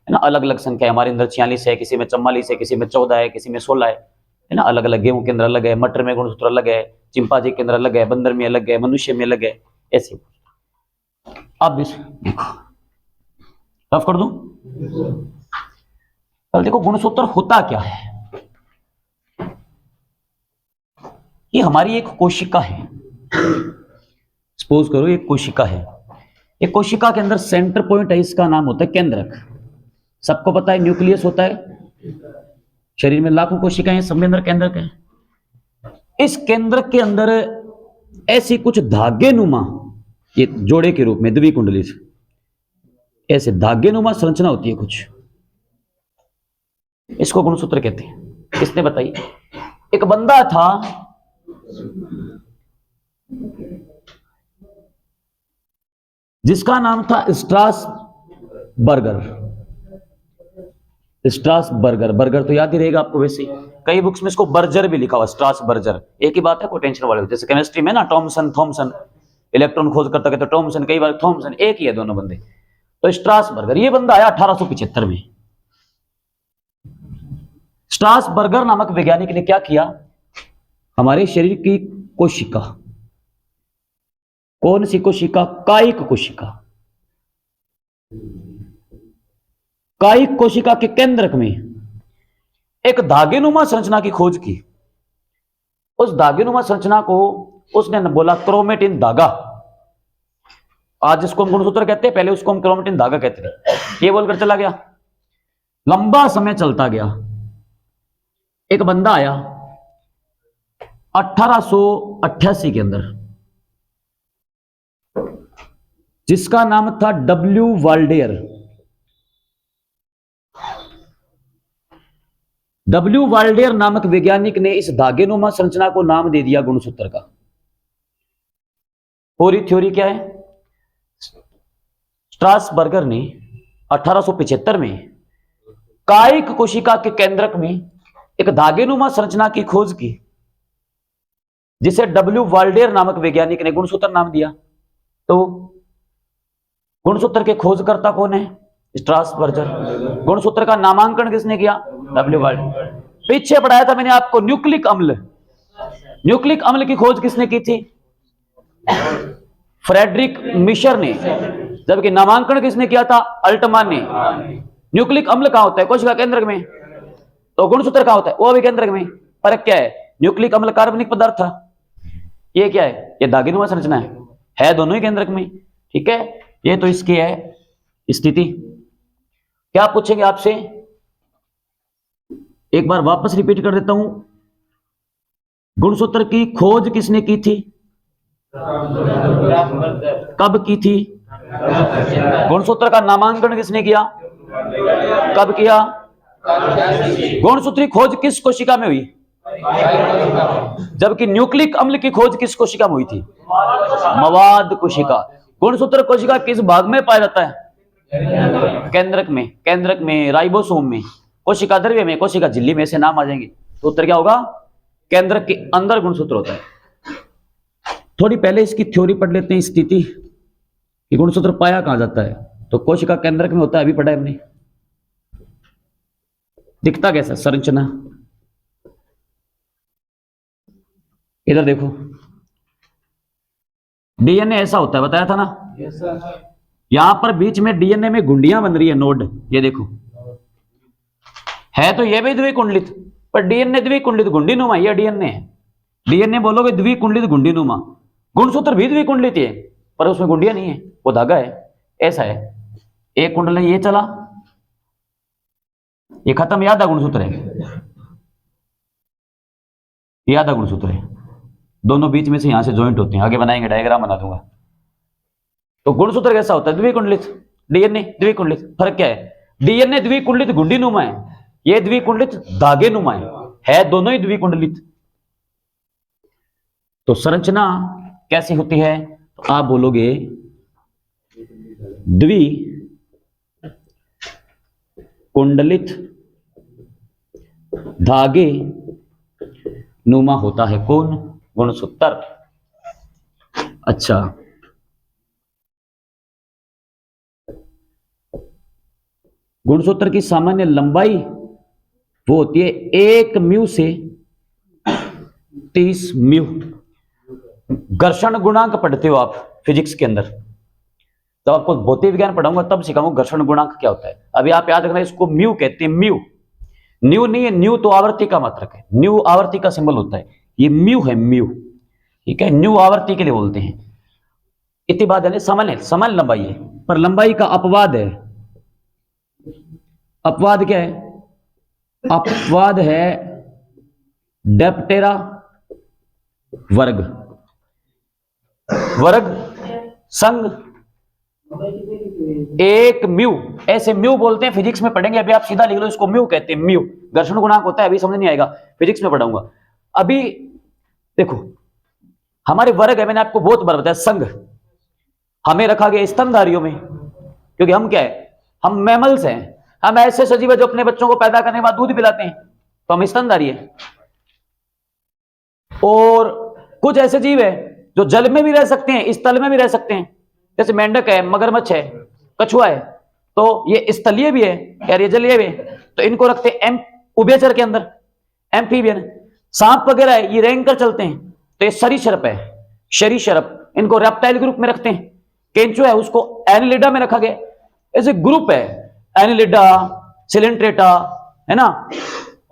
है ना। अलग अलग संख्या है हमारे अंदर, 46 है, किसी में 44 है, किसी में 14 है, किसी में 16 है ना। अलग अलग, गेहूं के अंदर अलग है, मटर में गुणसूत्र अलग है, चिंपांजी के अंदर अलग है, बंदर में अलग है, मनुष्य में अलग है, ऐसे। अब इस रफ कर दूं। अब देखो गुणसूत्र होता क्या है। ये हमारी एक कोशिका है, सपोज करो एक कोशिका है। एक कोशिका के अंदर सेंटर पॉइंट है, इसका नाम होता है केंद्रक। सबको पता है न्यूक्लियस होता है, शरीर में लाखों कोशिकाएं हैं, सब में अंदर केंद्रक है। इस केंद्रक के अंदर ऐसी कुछ धागे नुमा, ये जोड़े के रूप में द्विकुंडली से ऐसे धागे नुमा संरचना होती है कुछ, इसको गुणसूत्र कहते हैं। किसने बताई? एक बंदा था, जिसका नाम था स्ट्रासबर्गर। स्ट्रासबर्गर, बर्गर तो याद ही रहेगा आपको, वैसे कई बुक्स में इसको बर्जर भी लिखा हुआ, स्ट्रासबर्गर एक ही बात है, कोई टेंशन वाले। जैसे केमिस्ट्री में ना टॉमसन थॉमसन, इलेक्ट्रॉन खोज करता कहते टॉमसन, कई बार थॉमसन, एक ही है दोनों बंदे। तो स्ट्रासबर्गर, ये बंदा आया 1875 में। स्ट्रासबर्गर नामक वैज्ञानिक ने क्या किया? हमारे शरीर की कोशिका, कौन सी कोशिका? कायिक कोशिका। कायिक कोशिका के केंद्रक में एक धागेनुमा संरचना की खोज की। उस धागेनुमा संरचना को उसने बोला क्रोमेटिन धागा। आज जिसको हम गुणसूत्र कहते हैं, पहले उसको हम क्रोमेटिन धागा कहते थे। ये बोलकर चला गया, लंबा समय चलता गया। एक बंदा आया 1888 के अंदर, जिसका नाम था W वाल्डेयर। W वाल्डेयर नामक वैज्ञानिक ने इस धागेनुमा संरचना को नाम दे दिया गुणसूत्र का। पूरी थ्योरी क्या है? स्ट्रासबर्गर ने 1875 में कायिक कोशिका के केंद्रक में एक धागेनुमा संरचना की खोज की, जिसे W वाल्डेयर नामक वैज्ञानिक ने गुणसूत्र नाम दिया। तो गुणसूत्र के खोजकर्ता कौन है? स्ट्रासबर्गर। गुणसूत्र का नामांकन किसने किया? W Waldeyer. पीछे पढ़ाया था मैंने आपको न्यूक्लिक अम्ल। न्यूक्लिक अम्ल की खोज किसने की थी? फ्रेडरिक मिशर ने। जबकि नामांकन किसने किया था? अल्टमान ने। न्यूक्लिक अम्ल कहां होता है? कोशिका केंद्रक में। तो गुणसूत्र कहां होता है? वो भी केंद्रक में। फर्क क्या है? न्यूक्लिक अम्ल कार्बनिक पदार्थ था, ये क्या है? ये धागेनुमा संरचना है दोनों ही केंद्रक में। ठीक है, ये तो इसकी है स्थिति। क्या पूछेंगे आपसे? एक बार वापस रिपीट कर देता हूं, गुणसूत्र की खोज किसने की थी, कब की थी, गुणसूत्र का नामांकन किसने किया, कब किया, गुणसूत्री खोज किस कोशिका में हुई, जबकि न्यूक्लिक अम्ल की खोज किस कोशिका में हुई थी, मवाद कोशिका। गुणसूत्र कोशिका किस भाग में पाया जाता है, केंद्रक में, राइबोसोम में, कोशिका द्रव्य में, कोशिका झिल्ली में, से नाम आ जाएंगे। तो उत्तर क्या होगा, केंद्रक के अंदर गुणसूत्र होता है। थोड़ी पहले इसकी थ्योरी पढ़ लेते हैं, स्थिति कि गुणसूत्र पाया कहां जाता है। तो कोशिका केंद्रक में होता है, अभी पढ़ा है हमने। दिखता कैसा संरचना, इधर देखो, डीएनए ऐसा होता है, बताया था ना। यहां पर बीच में डीएनए में गुंडियां बन रही है, नोड, ये देखो है तो ये भी द्विकुंडलित, पर डीएनए द्विकुंडलित गुंडीनुमा, ये डीएनए है। डीएनए बोलोगे द्विकुंडलित गुंडीनुमा, गुणसूत्र भी द्विकुंडलित है पर उसमें गुंडियां नहीं है, वो धागा है, ऐसा है। एक कुंडल ये चला, ये खत्म, याद गुणसूत्र है, याद गुणसूत्र है, दोनों बीच में से यहां से ज्वाइंट होते हैं, आगे बनाएंगे, डायग्राम बना दूंगा। तो गुणसूत्र कैसा होता है, द्विकुंडलित, डीएनए द्विकुंडलित। फर्क क्या है, डीएनए द्विकुंडलित गुंडीनुमा है, ये द्विकुंडलित धागे नुमा है दोनों ही द्विकुंडलित। तो संरचना कैसी होती है, तो आप बोलोगे द्विकुंडलित धागे नुमा होता है कौन, गुणसूत्र। अच्छा, गुणसूत्र की सामान्य लंबाई वो होती है 1 म्यू से 30 म्यू। घर्षण गुणांक पढ़ते हो आप फिजिक्स के अंदर, तो आपको भौतिक विज्ञान पढ़ाऊंगा तब सिखाऊंगा घर्षण गुणांक क्या होता है। अभी आप याद रखना, इसको म्यू कहते हैं, म्यू, न्यू नहीं है, न्यू तो आवर्ती का मात्रक है, न्यू आवर्ती का सिंबल होता है, ये म्यू है, म्यू, ठीक है, न्यू आवर्ती के लिए बोलते हैं। इतनी बात है, समान लंबाई है, पर लंबाई का अपवाद है। अपवाद क्या है, अपवाद है डेप्टेरा वर्ग, वर्ग संग 1 म्यू, ऐसे म्यू बोलते हैं, फिजिक्स में पढ़ेंगे, अभी आप सीधा लिख लो, इसको म्यू कहते हैं, म्यू घर्षण गुणांक होता है, अभी समझ नहीं आएगा, फिजिक्स में पढ़ाऊंगा। अभी देखो, हमारे वर्ग है, मैंने आपको बहुत बार बताया, संघ हमें रखा गया स्तनधारियों में, क्योंकि हम क्या है, हम मैमल्स हैं, हम ऐसे सजीव है जो अपने बच्चों को पैदा करने के बाद दूध पिलाते हैं, तो हम स्तनधारी है। और कुछ ऐसे जीव है जो जल में भी रह सकते हैं, स्थल में भी रह सकते हैं, जैसे मेंढक है, मगरमच्छ है, कछुआ है, तो ये स्थलीय भी है यार, ये जलीय भी है, तो इनको रखते हैं उभयचर के अंदर, एम्फीबियन। सांप वगैरह है, ये रेंग कर चलते हैं, तो ये सरीसृप है, सरीसृप, इनको रेप्टाइल ग्रुप में रखते हैं। केंचुआ है, उसको एनिलिडा में रखा गया, ऐसे ग्रुप है, एनिलिडा, सिलेंट्रेटा, है ना,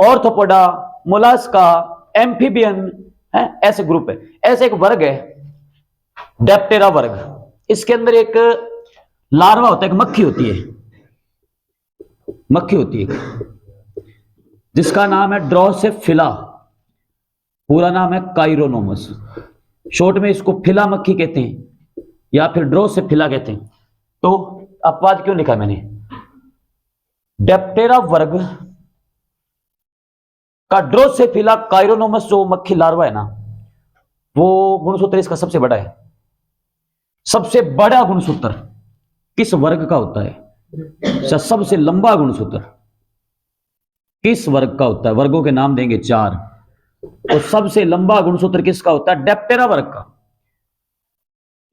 ऑर्थोपोडा, मोलास्का, एम्फीबियन है, ऐसे ग्रुप है। ऐसे एक वर्ग है डेप्टेरा वर्ग, इसके अंदर एक लार्वा होता है, एक मक्खी होती है, मक्खी होती है जिसका नाम है ड्रोसोफिला, पूरा नाम है काइरोनोमस, शॉर्ट में इसको फिला मक्खी कहते हैं या फिर ड्रोसोफिला कहते हैं। तो अपवाद क्यों लिखा मैंने, डेप्टेरा वर्ग का ड्रोसोफिला काइरोनोमस जो मक्खी लार्वा है ना, वो गुणसूत्र इसका सबसे बड़ा है। सबसे बड़ा गुणसूत्र किस वर्ग का होता है, सबसे लंबा गुणसूत्र किस वर्ग का होता है, वर्गों के नाम देंगे 4, और सबसे लंबा गुणसूत्र किसका होता है, डेप्टेरा वर्ग का।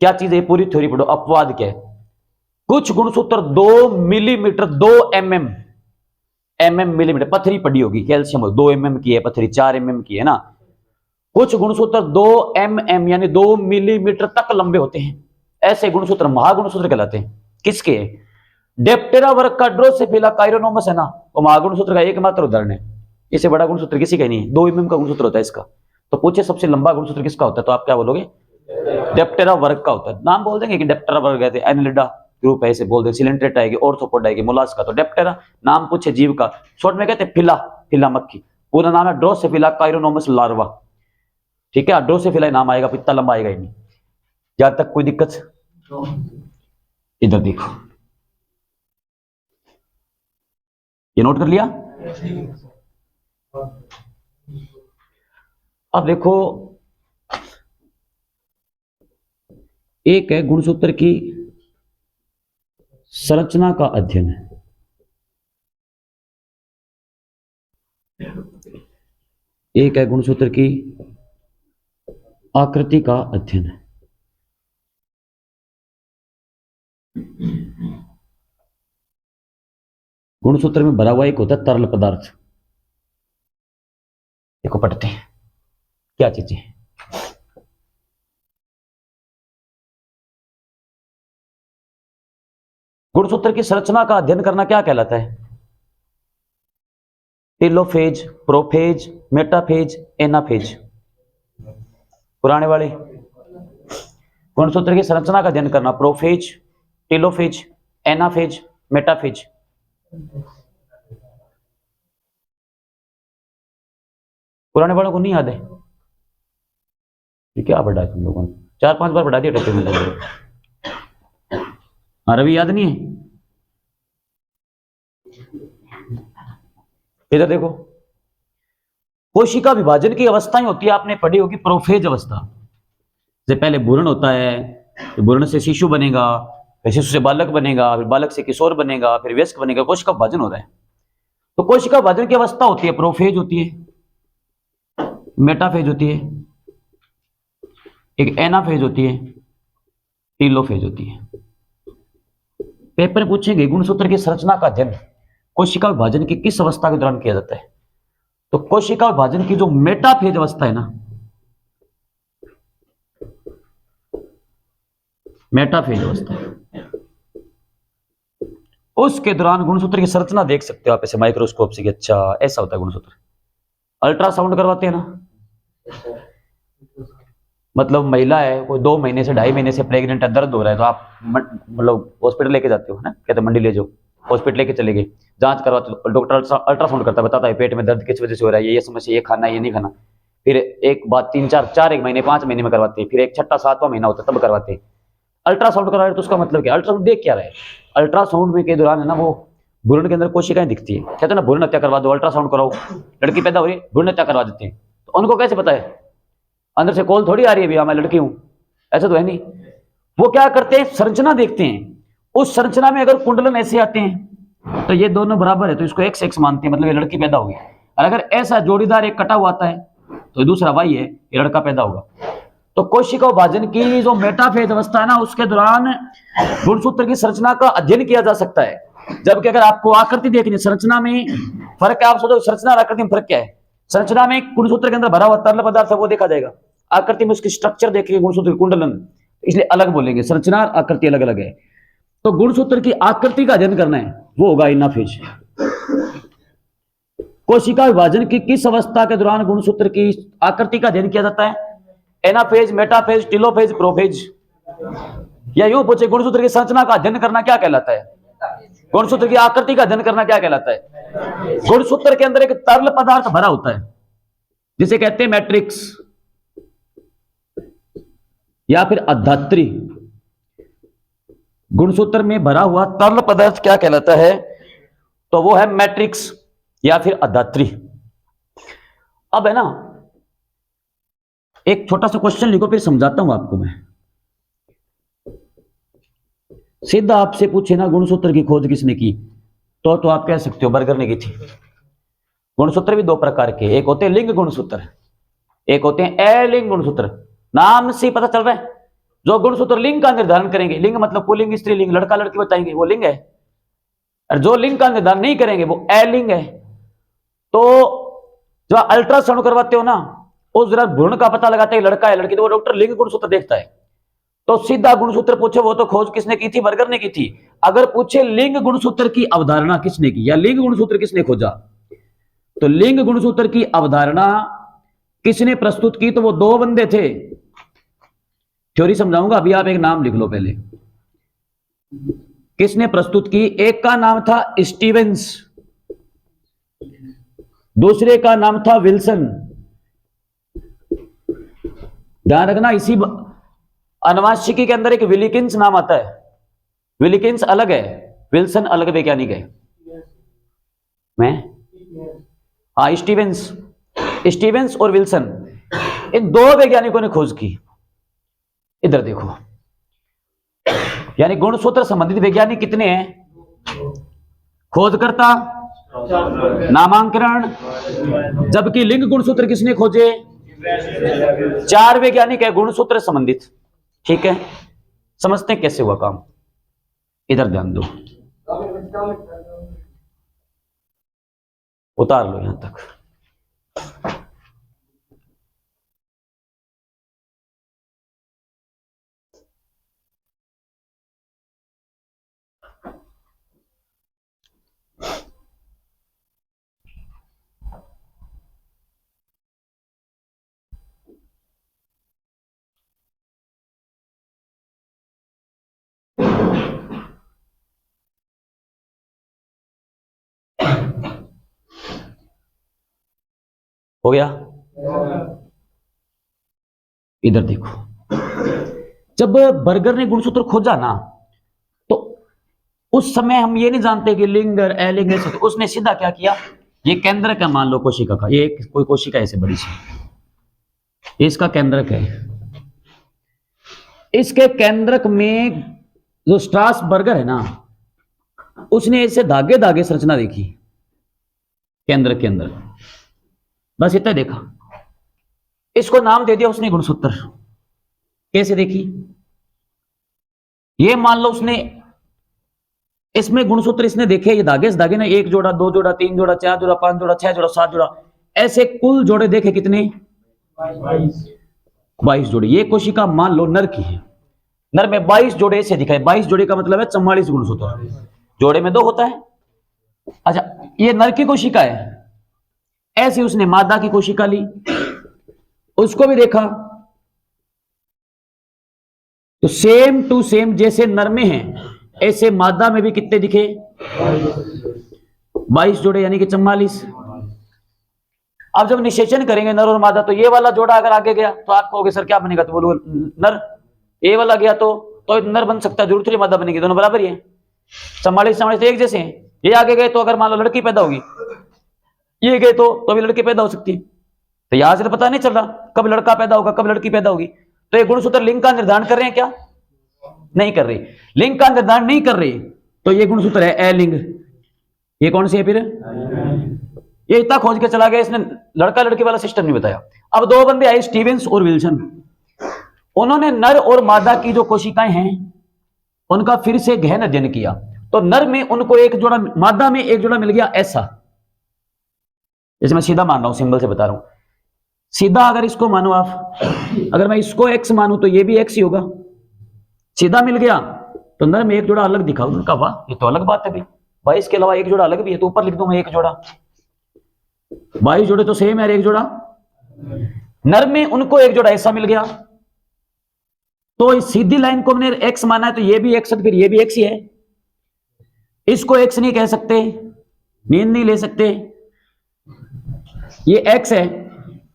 क्या चीज है, पूरी थ्योरी पढ़ो। अपवाद क्या है, कुछ गुणसूत्र 2 मिलीमीटर, 2 mm मिलीमीटर, पथरी पड़ी होगी कैल्शियम 2 mm की है, पथरी 4 mm की है ना, कुछ गुणसूत्र 2 mm यानी 2 मिलीमीटर तक लंबे होते हैं, ऐसे गुणसूत्र महागुणसूत्र कहलाते हैं। किसके, डेप्टेरा वर्ग का ड्रोसोफिला काइरोनोमस है ना, वो महागुणसूत्र का एकमात्र उदाहरण है, इससे बड़ा गुणसूत्र किसी का नहीं है, 2 mm का गुणसूत्र होता है इसका। तो पूछे सबसे लंबा गुणसूत्र किसका होता है, तो आप क्या बोलोगे, डेप्टेरा वर्ग का होता है। नाम बोल देंगे कि डेप्टेरा वर्ग है, एनिलिडा ग्रुप है, ऐसे बोल देंगे, सिलेंट्रेटा आएगी, ऑर्थोपोडा आएगी, मोलास्का, तो डेप्टेरा नाम पूछे जीव का, शॉर्ट में कहते हैं फिला, ड्रोसोफिला मक्खी, पूरा नाम है ड्रोसोफिला काइरोनोमस लार्वा। ठीक है, ड्रोसोफिला नाम आएगा, इतना लंबा आएगा ही नहीं। जहां तक कोई दिक्कत? इधर देखो, ये नोट कर लिया। अब देखो, एक है गुणसूत्र की संरचना का अध्ययन है, एक है गुणसूत्र की आकृति का अध्ययन है। गुणसूत्र में भरा हुआ एक होता है तरल पदार्थ। देखो पढ़ते हैं क्या चीजें। गुणसूत्र की संरचना का अध्ययन करना क्या कहलाता है? Telophase, prophase, metaphase, anaphase. पुराने वाले गुणसूत्र की संरचना का अध्ययन करना, प्रोफेज, टेलोफेज, एनाफेज, मेटाफेज। पुराने वालों को नहीं याद है? क्या पढ़ा है तुम लोगों ने? 4-5 बार पढ़ा दिया टक्के में। हाँ, रवि याद नहीं है? इधर देखो, कोशिका विभाजन की अवस्थाएं होती है, आपने पढ़ी होगी प्रोफेज अवस्था। जैसे पहले भ्रूण होता है, तो भ्रूण से शिशु बनेगा, फिर शिशु से बालक बनेगा, फिर बालक से किशोर बनेगा, फिर वयस्क बनेगा, कोशिका विभाजन हो रहा है। तो कोशिका विभाजन की अवस्था होती है, प्रोफेज होती है, मेटाफेज होती है, एक एनाफेज होती है, टीलोफेज होती है। पेपर में पूछेंगे गुणसूत्र की संरचना का अध्ययन कोशिका विभाजन की किस अवस्था के दौरान किया जाता है? तो कोशिका विभाजन की जो मेटाफेज अवस्था है ना, मेटाफेज अवस्था, उसके दौरान गुणसूत्र की संरचना देख सकते हो आप ऐसे माइक्रोस्कोप से कि अच्छा ऐसा होता है गुणसूत्र। अल्ट्रासाउंड करवाते हैं ना, मतलब महिला है, कोई 2 महीने से 2.5 महीने से प्रेग्नेंट है, दर्द हो रहा है, तो आप मतलब हॉस्पिटल लेके जाते हो ना, कहते मंडी ले जाओ, हॉस्पिटल लेके चले गए, जांच करवाते हो, डॉक्टर अल्ट्रासाउंड करता है, बताता है पेट में दर्द किस वजह से हो रहा है, ये समस्या, ये खाना है, ये नहीं खाना। फिर एक बात 3-4 1 महीने 5 महीने में करवाते हैं, फिर एक 6वां 7वां महीना होता है तब करवाते हैं। अल्ट्रासाउंड करवा रहे तो उसका मतलब क्या? अल्ट्रासाउंड देख क्या रहा है? अल्ट्रासाउंड में के दौरान है ना, वो भ्रूण के अंदर कोशिकाएं दिखती है, कहते हैं ना भ्रूण हत्या करवा दो, अल्ट्रासाउंड कराओ, लड़की पैदा हो रही है, भ्रूण हत्या करवा देते हैं। तो उनको कैसे पता है? अंदर से कॉल थोड़ी आ रही है भैया मैं लड़की हूं, ऐसा तो है नहीं। वो क्या करते हैं? संरचना देखते हैं। उस संरचना में अगर कुंडलन ऐसे आते हैं तो ये दोनों बराबर है, तो इसको x मानते हैं, मतलब ये लड़की पैदा होगी। और अगर ऐसा जोड़ीदार एक कटा हुआ आता है तो दूसरा y है, ये लड़का पैदा होगा। तो कोशिका विभाजन की जो मेटाफेज अवस्था है ना, उसके दौरान गुणसूत्र की संरचना का अध्ययन किया जा सकता है। जबकि अगर आपको आकृति देखनी, संरचना में फर्क है, आप सोचो संरचना और आकृति में फर्क क्या है? संरचना में गुणसूत्र के अंदर भरा हुआ तरल पदार्थ है वो देखा जाएगा, आकृति में उसकी स्ट्रक्चर देखेंगे, गुणसूत्र कुंडलन, इसलिए अलग बोलेंगे, संरचना और आकृति अलग अलग है। तो गुणसूत्र की आकृति का अध्ययन करना है वो होगा एनाफेज। कोशिका विभाजन की किस अवस्था के दौरान गुणसूत्र की आकृति का अध्ययन किया जाता है? Anaphase, metaphase, telophase, prophase. या यूं पूछे गुणसूत्र की संरचना का अध्ययन करना क्या कहलाता है? गुणसूत्र की आकृति का अध्ययन करना क्या कहलाता है? गुणसूत्र के अंदर एक तरल पदार्थ भरा होता है जिसे कहते हैं मैट्रिक्स या फिर अधात्री। गुणसूत्र में भरा हुआ तरल पदार्थ क्या कहलाता है? तो वो है मैट्रिक्स या फिर अधात्री। अब है ना, एक छोटा सा क्वेश्चन लिखो फिर समझाता हूं आपको मैं। सीधा आपसे पूछे ना गुणसूत्र की खोज किसने की, तो आप कह सकते हो बर्गर ने की थी। गुणसूत्र भी 2 प्रकार के, एक होते हैं लिंग गुणसूत्र, एक होते हैं अलिंग गुणसूत्र। नाम से पता चल रहा है, जो गुणसूत्र लिंग का निर्धारण करेंगे, लिंग मतलब पुल्लिंग स्त्रीलिंग लड़का लड़की बताएंगे, वो लिंग है। और जो लिंग का निर्धारण नहीं करेंगे वो अलिंग है। तो जो अल्ट्रासाउंड करवाते हो ना, उस जरा भ्रूण का पता लगाते हैं लड़का है लड़की, तो वो डॉक्टर लिंग गुणसूत्र देखता है। तो सीधा गुणसूत्र पूछे वो तो खोज किसने की थी? बर्गर ने की थी। अगर पूछे लिंग गुणसूत्र की अवधारणा किसने की या लिंग गुणसूत्र किसने खोजा, तो लिंग गुणसूत्र की अवधारणा किसने प्रस्तुत की? तो वो 2 बंदे थे। थ्योरी समझाऊंगा, अभी आप एक नाम लिख लो पहले। किसने प्रस्तुत की? एक का नाम था स्टीवेंस दूसरे का नाम था विल्सन। ध्यान रखना, इसी आनुवंशिकी के अंदर एक विलिकिंस नाम आता है। विलिकिंस अलग है, विल्सन अलग वैज्ञानिक है। मैं हाँ, स्टीवेंस और विल्सन, इन दो वैज्ञानिकों ने खोज की। इधर देखो, यानी गुणसूत्र संबंधित वैज्ञानिक कितने हैं? खोजकर्ता, नामांकन, जबकि लिंग गुणसूत्र किसने खोजे? 4 वैज्ञानिक है गुणसूत्र संबंधित। ठीक है, समझते हैं कैसे हुआ काम। इधर ध्यान दो, उतार लो यहां तक। हो गया? इधर देखो, जब बर्गर ने गुणसूत्र खोजा ना, तो उस समय हम ये नहीं जानते कि लिंग और अलिंग है। तो उसने सीधा क्या किया, ये केंद्रक है, मान लो कोशिका का, ये कोई कोशिका ऐसे बड़ी सी, इसका केंद्रक है। इसके केंद्रक में जो स्ट्रास बर्गर है ना, उसने ऐसे धागे धागे संरचना देखी केंद्रक के अंदर, बस इतना देखा, इसको नाम दे दिया उसने गुणसूत्र। कैसे देखी? ये मान लो उसने इसमें गुणसूत्र इसने देखे, ये धागे इस धागे ने 1 जोड़ा, 2 जोड़ा, 3 जोड़ा, 4 जोड़ा, 5 जोड़ा, 6 जोड़ा, 7 जोड़ा, ऐसे कुल जोड़े देखे कितने? 22 जोड़े। ये कोशिका मान लो नर की है, नर में 22 जोड़े ऐसे दिखाए। 22 जोड़े का मतलब है 44 गुणसूत्र, जोड़े में 2 होता है। अच्छा, ये नर की कोशिका है। ऐसे उसने मादा की कोशिका ली, उसको भी देखा, तो सेम टू सेम जैसे नर में है ऐसे मादा में भी कितने दिखे? 22 जोड़े, यानी कि 44। अब जब निषेचन करेंगे नर और मादा, तो ये वाला जोड़ा अगर आगे गया तो आप कहोगे सर क्या बनेगा? तो बोलो नर। ये वाला गया तो नर बन सकता है, जरूर थोड़ी मादा बनेगी, दोनों बराबर ही है। 44 एक जैसे हैं। ये आगे गए तो अगर मान लो लड़की पैदा होगी, ये गए तो भी लड़की पैदा हो सकती है। तो यहां से तो पता नहीं चल रहा कब लड़का पैदा होगा, कब लड़की पैदा होगी। तो ये गुणसूत्र लिंग का निर्धारण कर रहे हैं क्या? नहीं कर रही। लिंग का निर्धारण नहीं कर रही, तो ये गुणसूत्र है अलिंग। ये कौन सी है फिर? ये इतना खोज के चला गया, इसने लड़का लड़की वाला सिस्टम नहीं बताया। अब 2 बंदे आए, स्टीवेंस और विल्सन। उन्होंने नर और मादा की जो कोशिकाएं हैं उनका फिर से गहन अध्ययन किया। तो नर में उनको 1 जोड़ा, मादा में 1 जोड़ा मिल गया ऐसा। जैसे मैं सीधा मान रहा हूं, सिंबल से बता रहा हूं। सीधा अगर इसको मानो आप, अगर मैं इसको x मानूं तो ये भी x ही होगा। सीधा मिल गया तो नर में 1 जोड़ा अलग दिखा। उन्होंने कहा वाह, ये तो अलग बात है भाई, 22 के अलावा 1 जोड़ा अलग भी है, तो ऊपर लिख दूं मैं 1 जोड़ा। 22 जोड़े तो सेम है, 1 जोड़ा। नर में उनको 1 जोड़ा ऐसा मिल गया। तो इस सीधी लाइन को हमने x माना है, तो ये भी x है, फिर ये भी x ही है। इसको x नहीं कह सकते, नींद नहीं ले सकते, ये x है।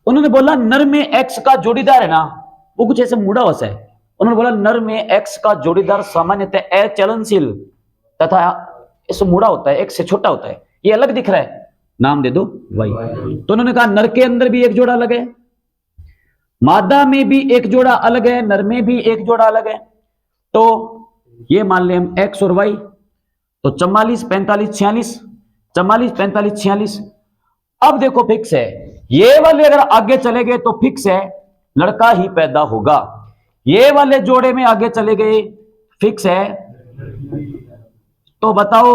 उन्होंने बोला नर में x का जोड़ीदार है ना, वो कुछ ऐसे मुड़ा हुआ है। उन्होंने बोला नर में x का जोड़ीदार सामान्यतः अचलनशील तथा इस मुड़ा होता है, x से छोटा होता है। ये अलग दिख रहा है, नाम दे दो y। तो उन्होंने कहा नर के अंदर भी 1 जोड़ा अलग है, मादा में भी 1 जोड़ा अलग है, नर में भी 1 जोड़ा अलग है। तो ये मान ले हम x और y, तो 44, 45, 46, 44, 45, 46। अब देखो फिक्स है, ये वाले अगर आगे चले गए तो फिक्स है लड़का ही पैदा होगा। ये वाले जोड़े में आगे चले गए फिक्स है। तो बताओ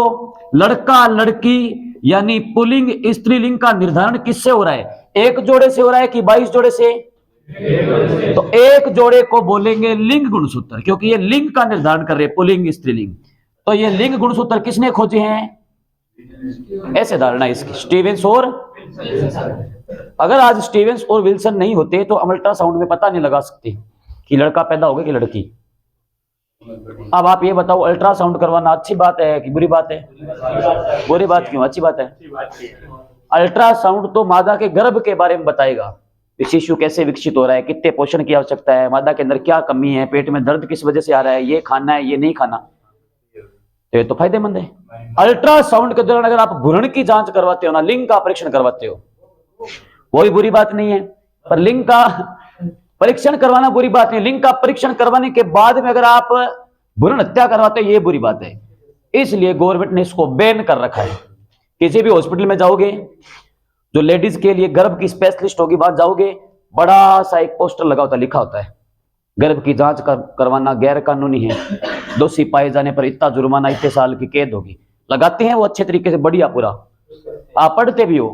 लड़का लड़की यानी पुल्लिंग स्त्रीलिंग का निर्धारण किससे हो रहा है? 1 जोड़े से हो रहा है कि 22 जोड़े से? तो 1 जोड़े को बोलेंगे लिंग गुणसूत्र, क्योंकि ये लिंग का निर्धारण कर रहे हैं, पुल्लिंग स्त्रीलिंग। तो ये लिंग गुणसूत्र किसने खोजे हैं? ऐसे धारणा इसकी, स्टीवेंस और। अगर आज स्टीवेंस और विल्सन नहीं होते तो हम अल्ट्रासाउंड में पता नहीं लगा सकते कि लड़का पैदा होगा कि लड़की। अब आप ये बताओ, अल्ट्रासाउंड करवाना अच्छी बात है कि बुरी बात है? बुरी बात क्यों? अच्छी बात है। अल्ट्रासाउंड तो मादा के गर्भ के बारे में बताएगा, शिशु कैसे विकसित हो रहा है, कितने पोषण की आवश्यकता है, मादा के अंदर क्या कमी है, पेट में दर्द किस वजह से आ रहा है, ये खाना है ये नहीं खाना, तो ये तो फायदेमंद है। अल्ट्रासाउंड के दौरान अगर आप भ्रूण की जांच करवाते हो ना, लिंग का परीक्षण करवाते हो, कोई बुरी बात नहीं है, पर लिंग का परीक्षण करवाना बुरी बात नहीं। लिंग का परीक्षण करवाने के बाद में अगर आप भ्रूण हत्या करवाते हो, ये बुरी बात है। इसलिए गवर्नमेंट ने इसको बैन कर रखा है। किसी भी हॉस्पिटल में जाओगे, जो लेडीज के लिए गर्भ की स्पेशलिस्ट होगी, बात जाओगे, बड़ा सा एक पोस्टर लगा होता है, लिखा होता है गर्भ की जांच करवाना गैर कानूनी है, दोषी पाए जाने पर इतना जुर्माना, इतने साल की कैद होगी। लगाते हैं वो अच्छे तरीके से, बढ़िया पूरा, आप पढ़ते भी हो,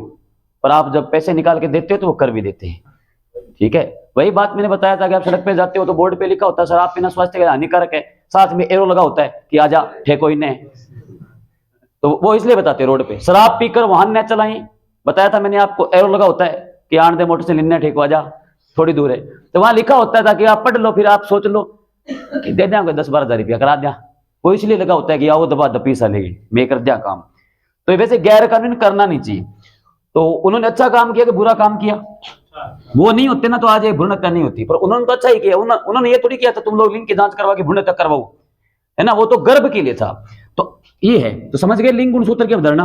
पर आप जब पैसे निकाल के देते हो तो वो कर भी देते हैं। ठीक है, वही बात मैंने बताया था कि आप सड़क पे जाते हो तो बोर्ड पे लिखा होता है शराब पीना स्वास्थ्य के लिए हानिकारक है, साथ में एरो लगा होता है कि आजा ठेको इन्हें, तो वो इसलिए बताते हैं रोड पे शराब पीकर वाहन न चलाएं। बताया था मैंने आपको, एरो लगा होता है कि आन दे मोटर से लिन्ने ठेको आजा, थोड़ी दूर है, तो वहां लिखा होता है ताकि आप पढ़ लो, फिर आप सोच लो कि दे दें 10-12 हज़ार रुपया करा दिया, वो इसलिए लगा होता है कि आओ दबा दपी सा लेगी मैं कर दिया काम। तो वैसे गैर कानूनी करना नहीं चाहिए। तो उन्होंने अच्छा काम किया कि बुरा काम किया? वो नहीं होते ना तो आज ये भ्रूण हत्या नहीं होती, पर उन्होंने तो अच्छा ही किया। उन्होंने ये थोड़ी किया था तुम लोग लिंग की जांच करवा के भ्रूण हत्या करवाओ, है ना, वो तो गर्भ के लिए था। तो ये है, तो समझ गए लिंग गुणसूत्र की अवधारणा।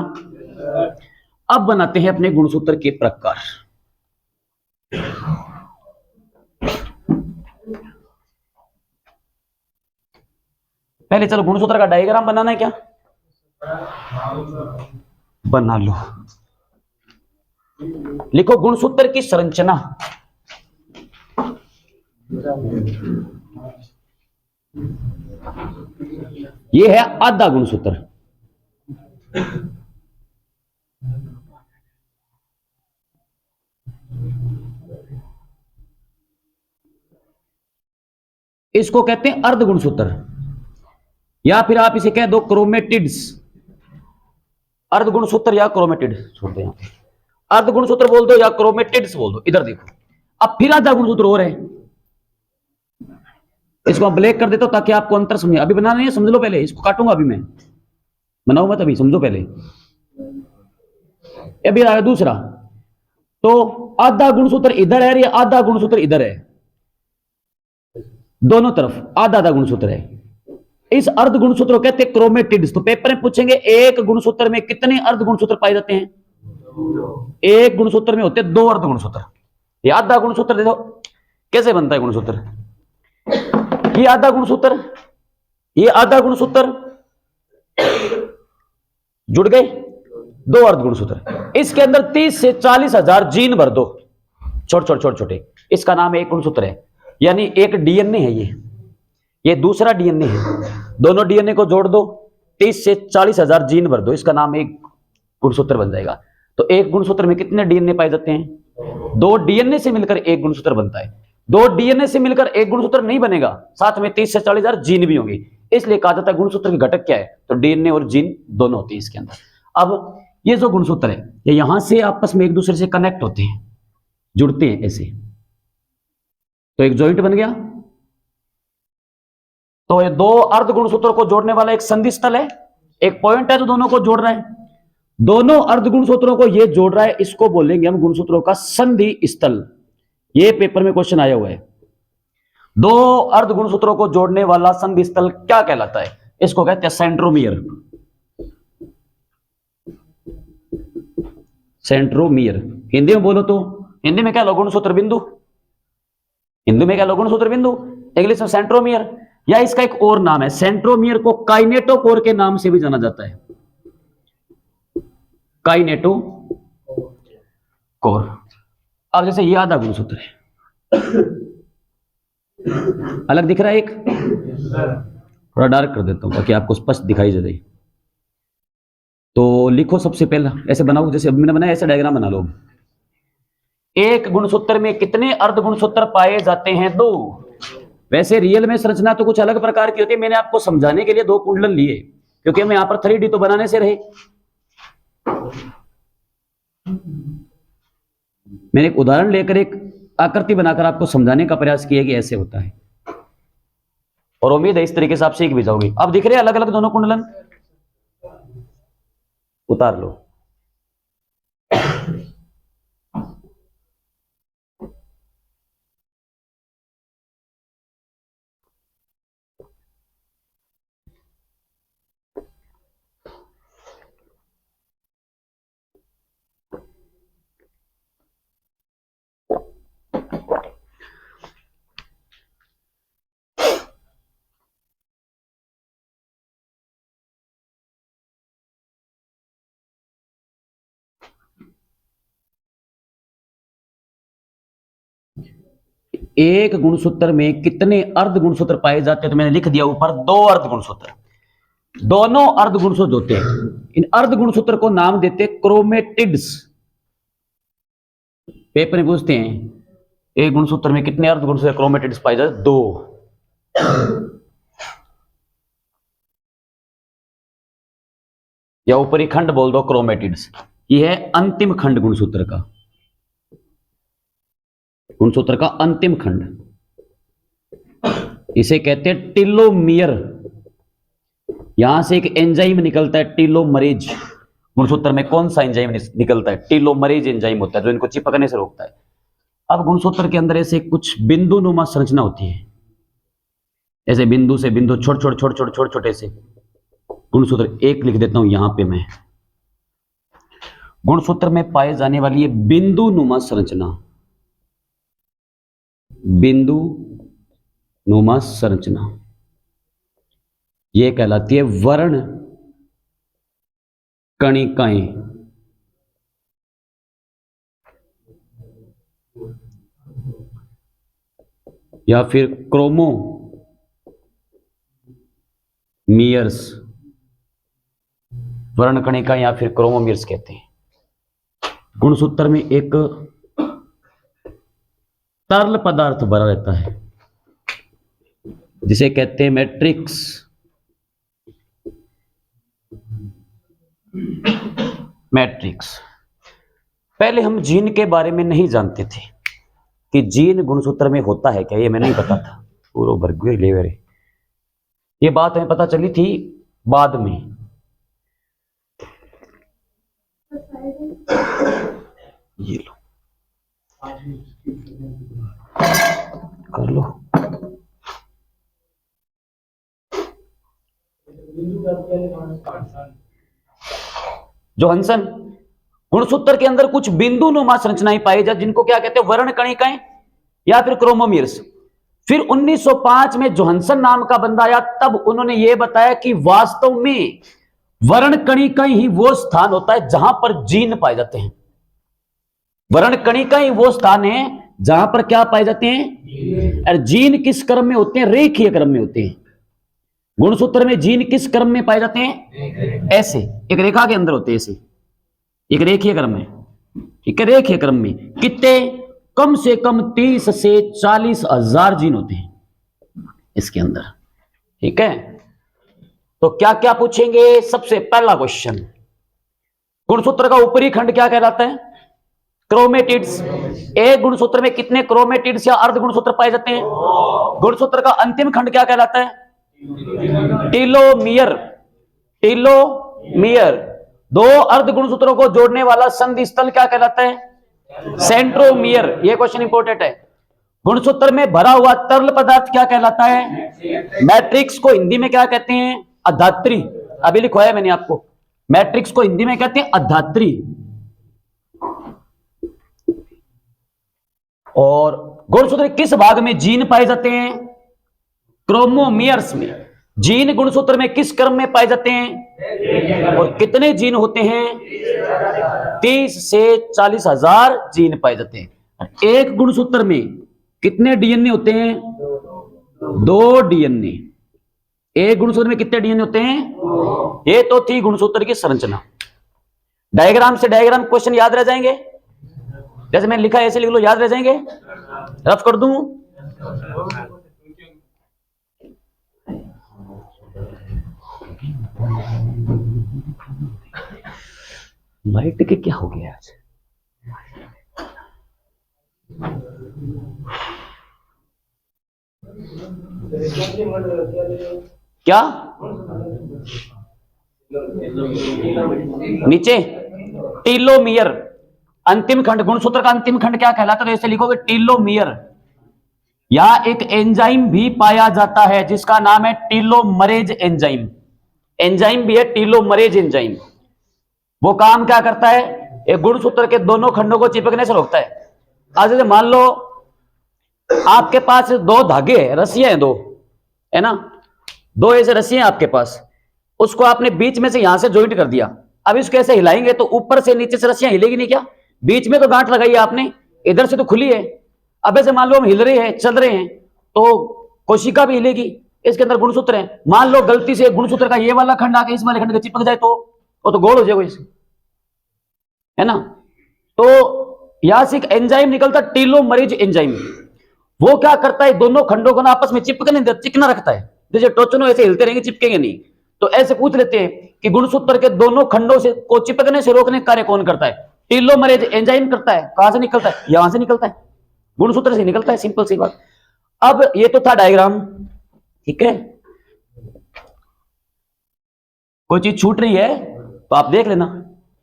अब बनाते हैं अपने गुणसूत्र के प्रकार। पहले चलो गुणसूत्र का डायग्राम बनाना है क्या, बना लो। लिखो गुणसूत्र की संरचना। ये है आधा गुणसूत्र, इसको कहते हैं अर्ध गुणसूत्र, या फिर आप इसे कह दो क्रोमेटिड्स। अर्ध गुणसूत्र या क्रोमेटिड छोड़ दो, यहां अर्ध गुणसूत्र बोल दो या क्रोमेटिड्स बोल दो। इधर देखो, अब फिर आधा गुणसूत्र और है, इसको ब्लैक कर देता हूं ताकि आपको अंतर समझे। अभी बनाना नहीं है, समझ लो पहले, इसको काटूंगा अभी मैं, बनाऊं मत अभी, समझो पहले। अभी आया दूसरा, तो आधा गुणसूत्र इधर है, या आधा गुणसूत्र इधर है, दोनों तरफ आधा आधा गुणसूत्र है। इस अर्ध गुणसूत्र को कहते हैं क्रोमेटिड्स। तो पेपर में पूछेंगे एक गुणसूत्र में कितने अर्ध गुणसूत्र पाए जाते हैं? एक गुणसूत्र में होते हैं 2 अर्ध गुणसूत्र। ये आधा गुणसूत्र देखो कैसे बनता है गुणसूत्र, ये आधा गुणसूत्र, ये आधा गुणसूत्र, जुड़ गए 2 अर्ध गुणसूत्र। इसके अंदर 30 से 40 हजार जीन भर दो, छोटे छोटे, इसका नाम एक गुणसूत्र है। यानी एक डीएनए है, ये दूसरा डीएनए है, दोनों डीएनए को जोड़ दो, 30 से 40 हजार जीन भर दो, इसका नाम एक गुणसूत्र बन जाएगा। तो एक गुणसूत्र में कितने डीएनए पाए जाते हैं? 2 डीएनए से मिलकर एक गुणसूत्र बनता है। 2 डीएनए से मिलकर एक गुणसूत्र नहीं बनेगा, साथ में 30 से 40 हजार जीन भी होंगे, इसलिए कहा जाता है गुणसूत्र के घटक क्या है, तो डीएनए और जीन दोनों होते हैं इसके अंदर। अब ये जो गुणसूत्र है, ये यहां से आपस में एक दूसरे से कनेक्ट होते हैं, जुड़ते हैं ऐसे, तो एक जॉइंट बन गया। तो ये 2 अर्ध गुणसूत्रों को जोड़ने वाला एक संधि स्थल है, एक पॉइंट है जो दोनों को जोड़ रहा है। दोनों अर्ध गुणसूत्रों को ये जोड़ रहा है, इसको बोलेंगे हम गुणसूत्रों का संधि स्थल। ये पेपर में क्वेश्चन आया हुआ है, 2 अर्ध गुणसूत्रों को जोड़ने वाला संधि स्थल क्या कहलाता है? इसको कहते हैं सेंट्रोमियर। सेंट्रोमियर हिंदी में बोलो तो, हिंदी में क्या लो? गुणसूत्र बिंदु। हिंदी में क्या लो? गुणसूत्र बिंदु। इंग्लिश में सेंट्रोमियर, या इसका एक और नाम है, सेंट्रोमियर को काइनेटोकोर के नाम से भी जाना जाता है, काइनेटोकोर। अब जैसे ये आधा गुणसूत्र है, अलग दिख रहा है, एक थोड़ा डार्क कर देता हूं ताकि आपको स्पष्ट दिखाई दे। तो लिखो सबसे पहला, ऐसे बनाओ जैसे मैंने बनाया, ऐसे डायग्राम बना लो। एक गुणसूत्र में कितने अर्ध गुणसूत्र पाए जाते हैं? 2। वैसे रियल में संरचना तो कुछ अलग प्रकार की होती है, मैंने आपको समझाने के लिए 2 कुंडलन लिए, क्योंकि हम यहां पर 3D तो बनाने से रहे। मैंने एक उदाहरण लेकर एक आकृति बनाकर आपको समझाने का प्रयास किया कि ऐसे होता है, और उम्मीद है इस तरीके से आप सीख भी जाओगे। अब दिख रहे हैं अलग अलग दोनों कुंडलन, उतार लो। एक गुणसूत्र में कितने अर्ध गुणसूत्र पाए जाते हैं? तो मैंने लिख दिया ऊपर, 2 अर्ध गुणसूत्र। दोनों अर्ध गुणसूत्र होते हैं, इन अर्ध गुणसूत्र को नाम देते हैं क्रोमेटिड्स। पेपर में पूछते हैं एक गुणसूत्र में कितने अर्ध गुणसूत्र क्रोमेटिड्स पाए जाते? 2। या ऊपरी खंड बोल दो क्रोमेटिड्स। यह है अंतिम खंड गुणसूत्र का, गुणसूत्र का अंतिम खंड, इसे कहते हैं टेलोमियर। यहां से एक एंजाइम निकलता है टेलोमरेज। गुणसूत्र में कौन सा एंजाइम निकलता है? टेलोमरेज एंजाइम होता है जो इनको चिपकने से रोकता है। अब गुणसूत्र के अंदर ऐसे कुछ बिंदु नुमा संरचना होती है, ऐसे बिंदु से बिंदु छोटे छोटे से गुणसूत्र। एक लिख देता हूं यहां पे मैं, गुणसूत्र में पाए जाने वाली ये बिंदु नुमा संरचना, बिंदु नुमा संरचना, यह कहलाती है वर्ण कणिकाएं। या फिर क्रोमोमियर्स, वर्ण कणिकाएं या फिर क्रोमोमियर्स कहते हैं। गुणसूत्र में एक तरल पदार्थ भरा रहता है जिसे कहते हैं मैट्रिक्स। मैट्रिक्स। पहले हम जीन के बारे में नहीं जानते थे कि जीन गुणसूत्र में होता है क्या, ये मैं नहीं पता था। पूरा भर गए लेवर, ये बात हमें पता चली थी बाद में। ये लो कर लो। जोहानसन, गुणसूत्र के अंदर कुछ बिंदु नुमा संरचनाएं पाई जाती जिनको क्या कहते हैं? वर्ण कणिकाएं या फिर क्रोमोमियर्स। फिर 1905 में जोहानसन नाम का बंदा आया, तब उन्होंने यह बताया कि वास्तव में वर्ण कणिकाएं ही वो स्थान होता है जहां पर जीन पाए जाते हैं। वर्ण कणिकाएं वो स्थान है जहां पर क्या पाए जाते हैं? और जीन किस क्रम में होते हैं? रेखीय क्रम में होते हैं। गुणसूत्र में जीन किस क्रम में पाए जाते हैं? ऐसे एक रेखा के अंदर होते हैं, ऐसे एक रेखीय क्रम में। ठीक है, रेखीय क्रम में कितने? कम से कम 30 से 40 हजार जीन होते हैं इसके अंदर। ठीक है, तो क्या क्या पूछेंगे? सबसे पहला क्वेश्चन, गुणसूत्र का ऊपरी खंड क्या कहलाता है? क्रोमेटिड्स। एक गुणसूत्र में कितने क्रोमेटिड्स या अर्ध गुणसूत्र पाए जाते हैं? गुणसूत्र का अंतिम खंड क्या कहलाता है? टेलोमियर। टेलोमियर। 2 अर्ध गुणसूत्रों को जोड़ने वाला संधि स्थल क्या कहलाता है? सेंट्रोमियर। यह क्वेश्चन इंपॉर्टेंट है। गुणसूत्र में भरा हुआ तरल पदार्थ क्या कहलाता है? मैट्रिक्स को हिंदी में क्या कहते हैं? अधात्री। अभी लिखवाया मैंने आपको, मैट्रिक्स को हिंदी में कहते हैं अधात्री। और गुणसूत्र किस भाग में जीन पाए जाते हैं? क्रोमोमियर्स में। जीन गुणसूत्र में किस क्रम में पाए जाते हैं? और कितने जीन होते हैं? 30 से 40 हजार जीन पाए जाते हैं। एक गुणसूत्र में कितने डीएनए होते हैं? 2 डीएनए। एक गुणसूत्र में कितने डीएनए होते हैं? ये तो थी गुणसूत्र की संरचना। डायग्राम से डायग्राम क्वेश्चन याद रह जाएंगे? जैसे मैंने लिखा है ऐसे लिख लो, याद रह जाएंगे। रफ कर दूं? लाइट के क्या हो गया आज? क्या नीचे? टेलोमियर। अंतिम खंड, गुणसूत्र का अंतिम खंड क्या कहलाता है? तो ऐसे लिखोगे टीलोमियर। या एक एंजाइम भी पाया जाता है जिसका नाम है टीलोमरेज एंजाइम। एंजाइम भी है टीलोमरेज एंजाइम। वो काम क्या करता है? एक गुणसूत्र के दोनों खंडों को चिपकने से रोकता है। आज जैसे मान लो आपके पास दो धागे हैं, रस्सियां हैं दो, है ना, दो ऐसे रस्सियां आपके पास, उसको आपने बीच में से यहां से ज्वाइंट कर दिया। अब इसको ऐसे हिलाएंगे तो ऊपर से नीचे से रस्सियां हिलेगी नहीं क्या? बीच में तो गांठ लगाई है आपने, इधर से तो खुली है। अब ऐसे मान लो हम हिल रहे हैं, चल रहे हैं, तो कोशिका भी हिलेगी, इसके अंदर गुणसूत्र है। मान लो गलती से गुणसूत्र का ये वाला खंड आके इस वाले खंड के चिपक जाए तो वो तो गोल हो जाएगा इसे, है ना। तो यहां से एक एंजाइम निकलता है टीलोमरेज एंजाइम। वो क्या करता है? दोनों खंडों को ना आपस में चिपकने चिकना रखता है। जैसे टोचनो ऐसे हिलते रहेंगे, चिपकेंगे नहीं। तो ऐसे पूछ लेते हैं कि गुणसूत्र के दोनों खंडों से को चिपकने से रोकने का कार्य कौन करता है? टीलोमरेज एंजाइम करता है। कहां से निकलता है? यहां से निकलता है, गुणसूत्र से निकलता है, सिंपल सी बात। अब ये तो था डायग्राम, ठीक है। कोई चीज छूट रही है तो आप देख लेना,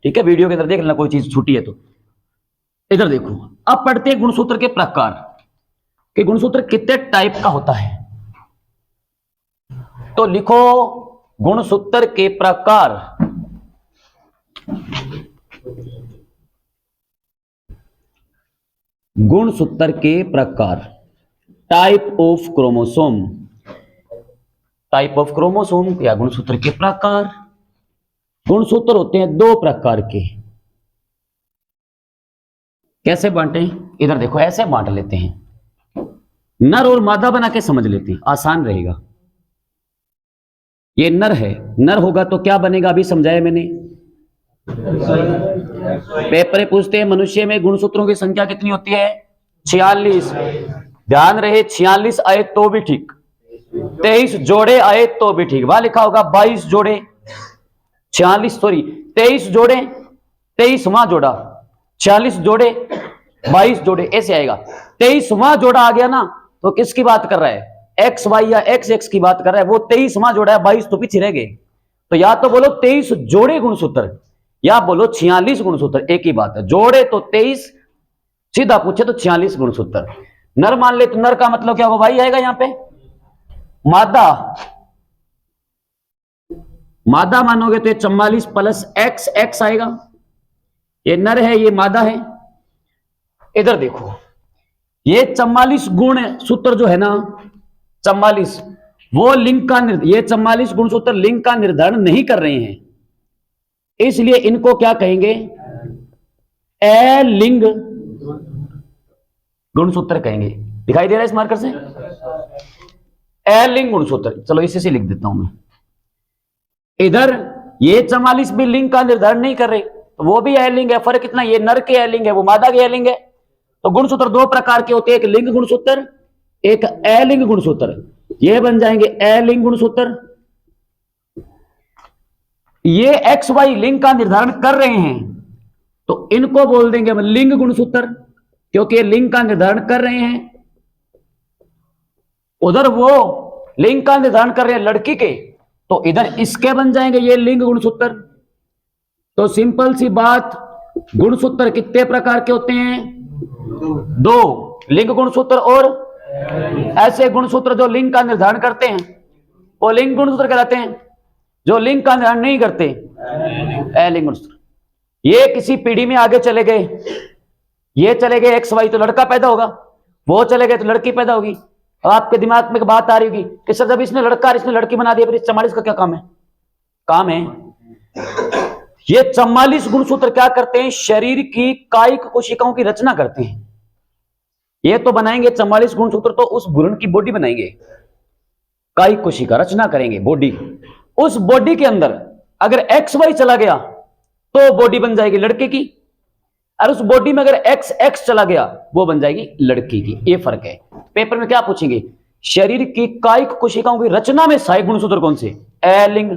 ठीक है, वीडियो के अंदर देख लेना कोई चीज छूटी है तो। इधर देखो, अब पढ़ते हैं गुणसूत्र के प्रकार कि गुणसूत्र कितने टाइप का होता है। तो लिखो गुणसूत्र के प्रकार। गुणसूत्र के प्रकार, type of chromosome. Type of chromosome या गुणसूत्र के प्रकार। गुणसूत्र होते हैं दो प्रकार के। कैसे बांटे? इधर देखो, ऐसे बांट लेते हैं, नर और मादा बना के समझ लेते हैं, आसान रहेगा। ये नर है, नर होगा तो क्या बनेगा? अभी समझाया मैंने। पेपर पूछते हैं मनुष्य में गुणसूत्रों की संख्या कितनी होती है? 46। ध्यान रहे, 46 आए तो भी ठीक, 23 जोड़े आए तो भी ठीक। वहां लिखा होगा 22 जोड़े, 46 सॉरी 23 जोड़े, 23वां जोड़ा, 46 जोड़े, 22 जोड़े, ऐसे आएगा। 23वां जोड़ा आ गया ना तो किसकी बात कर रहा है? एक्स वाई या एक्स एक्स की बात कर रहा है। वो 23वां जोड़ा है, 22 तो पीछे रह गए। तो या तो बोलो 23 जोड़े गुणसूत्र या बोलो 46 गुणसूत्र, एक ही बात है। जोड़े तो 23, सीधा पूछे तो 46 गुणसूत्र। नर मान ले तो नर का मतलब क्या होगा भाई? आएगा यहां पे मादा। मादा मानोगे तो 44 प्लस एक्स एक्स आएगा। ये नर है, ये मादा है। इधर देखो, ये 44 गुण सूत्र जो है ना, 44, वो लिंग का ये 44 गुणसूत्र लिंग का निर्धारण नहीं कर रहे हैं, इसलिए इनको क्या कहेंगे? अलिंग गुणसूत्र कहेंगे। दिखाई दे रहा है इस मार्कर से? अलिंग गुणसूत्र। चलो इसे से लिख देता हूं मैं। इधर ये 44 भी लिंग का निर्धारण नहीं कर रहे, तो वो भी अलिंग है। फर्क कितना? ये नर के अलिंग है, वो मादा के अलिंग है। तो गुणसूत्र दो प्रकार के होते हैं, एक लिंग गुणसूत्र, एक अलिंग गुणसूत्र। ये बन जाएंगे अलिंग गुणसूत्र। ये एक्स वाई लिंग का निर्धारण कर रहे हैं तो इनको बोल देंगे हम लिंग गुणसूत्र, क्योंकि लिंग का निर्धारण कर रहे हैं। उधर वो लिंग का निर्धारण कर रहे हैं लड़की के, तो इधर इसके बन जाएंगे ये लिंग गुणसूत्र। तो सिंपल सी बात, गुणसूत्र कितने प्रकार के होते हैं? दो, लिंग गुणसूत्र और ऐसे गुणसूत्र जो लिंग का निर्धारण करते हैं वो लिंग गुणसूत्र कहलाते हैं। जो लिंग का निर्धारण नहीं करते अलिंग गुणसूत्र। ये किसी पीढ़ी में आगे चले गए, ये चले गए एक्स वाई तो लड़का पैदा होगा, वो चले गए तो लड़की पैदा होगी। अब आपके दिमाग में एक बात आ रही होगी कि सर जब इसने लड़का इसने लड़की बना दिया, फिर 44 का क्या काम है? काम है, ये 44 गुणसूत्र क्या करते हैं? शरीर की कायिक कोशिकाओं की रचना करते हैं। ये तो बनाएंगे 44 गुणसूत्र, तो उस भ्रूण की बॉडी बनाएंगे, कायिक कोशिका रचना करेंगे बॉडी। उस बॉडी के अंदर अगर एक्स वाई चला गया तो बॉडी बन जाएगी लड़के की, और उस बॉडी में अगर एक्स एक्स चला गया वो बन जाएगी लड़की की। ये फर्क है। पेपर में क्या पूछेंगे? शरीर की कायिक कोशिकाओं की रचना में सहायक गुणसूत्र कौन से? अलिंग।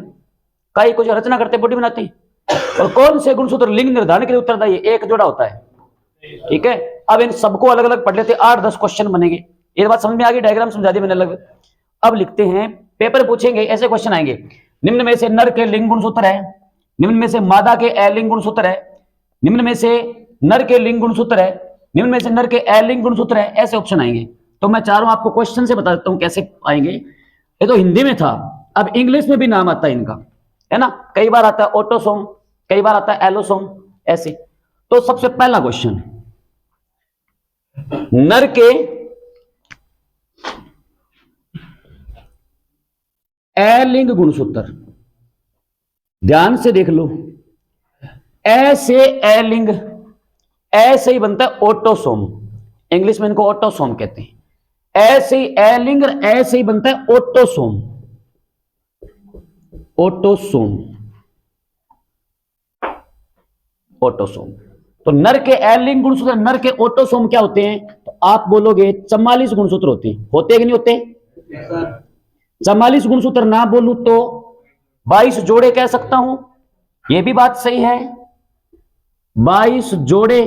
कायिक कोशिका रचना करते बॉडी बनाते हैं। और कौन से गुणसूत्र लिंग निर्धारण के लिए उत्तरदायी? एक जोड़ा होता है, ठीक है। अब इन सबको अलग अलग पढ़ लेते, 8-10 क्वेश्चन बनेंगे। ये बात समझ में आ गई? डायग्राम समझा दी मैंने अलग। अब लिखते हैं, पेपर पूछेंगे ऐसे क्वेश्चन आएंगे, निम्न में से नर के लिंग गुणसूत्र है, निम्न में से मादा के अलिंग गुणसूत्र है, निम्न में से नर के लिंग गुणसूत्र है, निम्न में से नर के अलिंग गुणसूत्र है, ऐसे ऑप्शन आएंगे। तो मैं चारों आपको क्वेश्चन से बता देता हूं कैसे आएंगे। ये तो हिंदी में था, अब इंग्लिश में भी नाम आता है इनका, है ना। कई बार आता है ऑटोसोम, कई बार आता है एलोसोम, ऐसे। तो सबसे पहला क्वेश्चन, नर के अलिंग गुणसूत्र, ध्यान से देख लो। ऐसे अलिंग, ऐसे ही बनता है ऑटोसोम, इंग्लिश में इनको ऑटोसोम कहते हैं। ऐसे ही अलिंग, ऐसे ही बनता है ऑटोसोम, ऑटोसोम, ऑटोसोम। तो नर के अलिंग गुणसूत्र, नर के ऑटोसोम क्या होते हैं? तो आप बोलोगे 44 गुणसूत्र होते हैं, होते कि नहीं होते? 44 गुणसूत्र ना बोलूं तो 22 जोड़े कह सकता हूं, यह भी बात सही है। 22 जोड़े,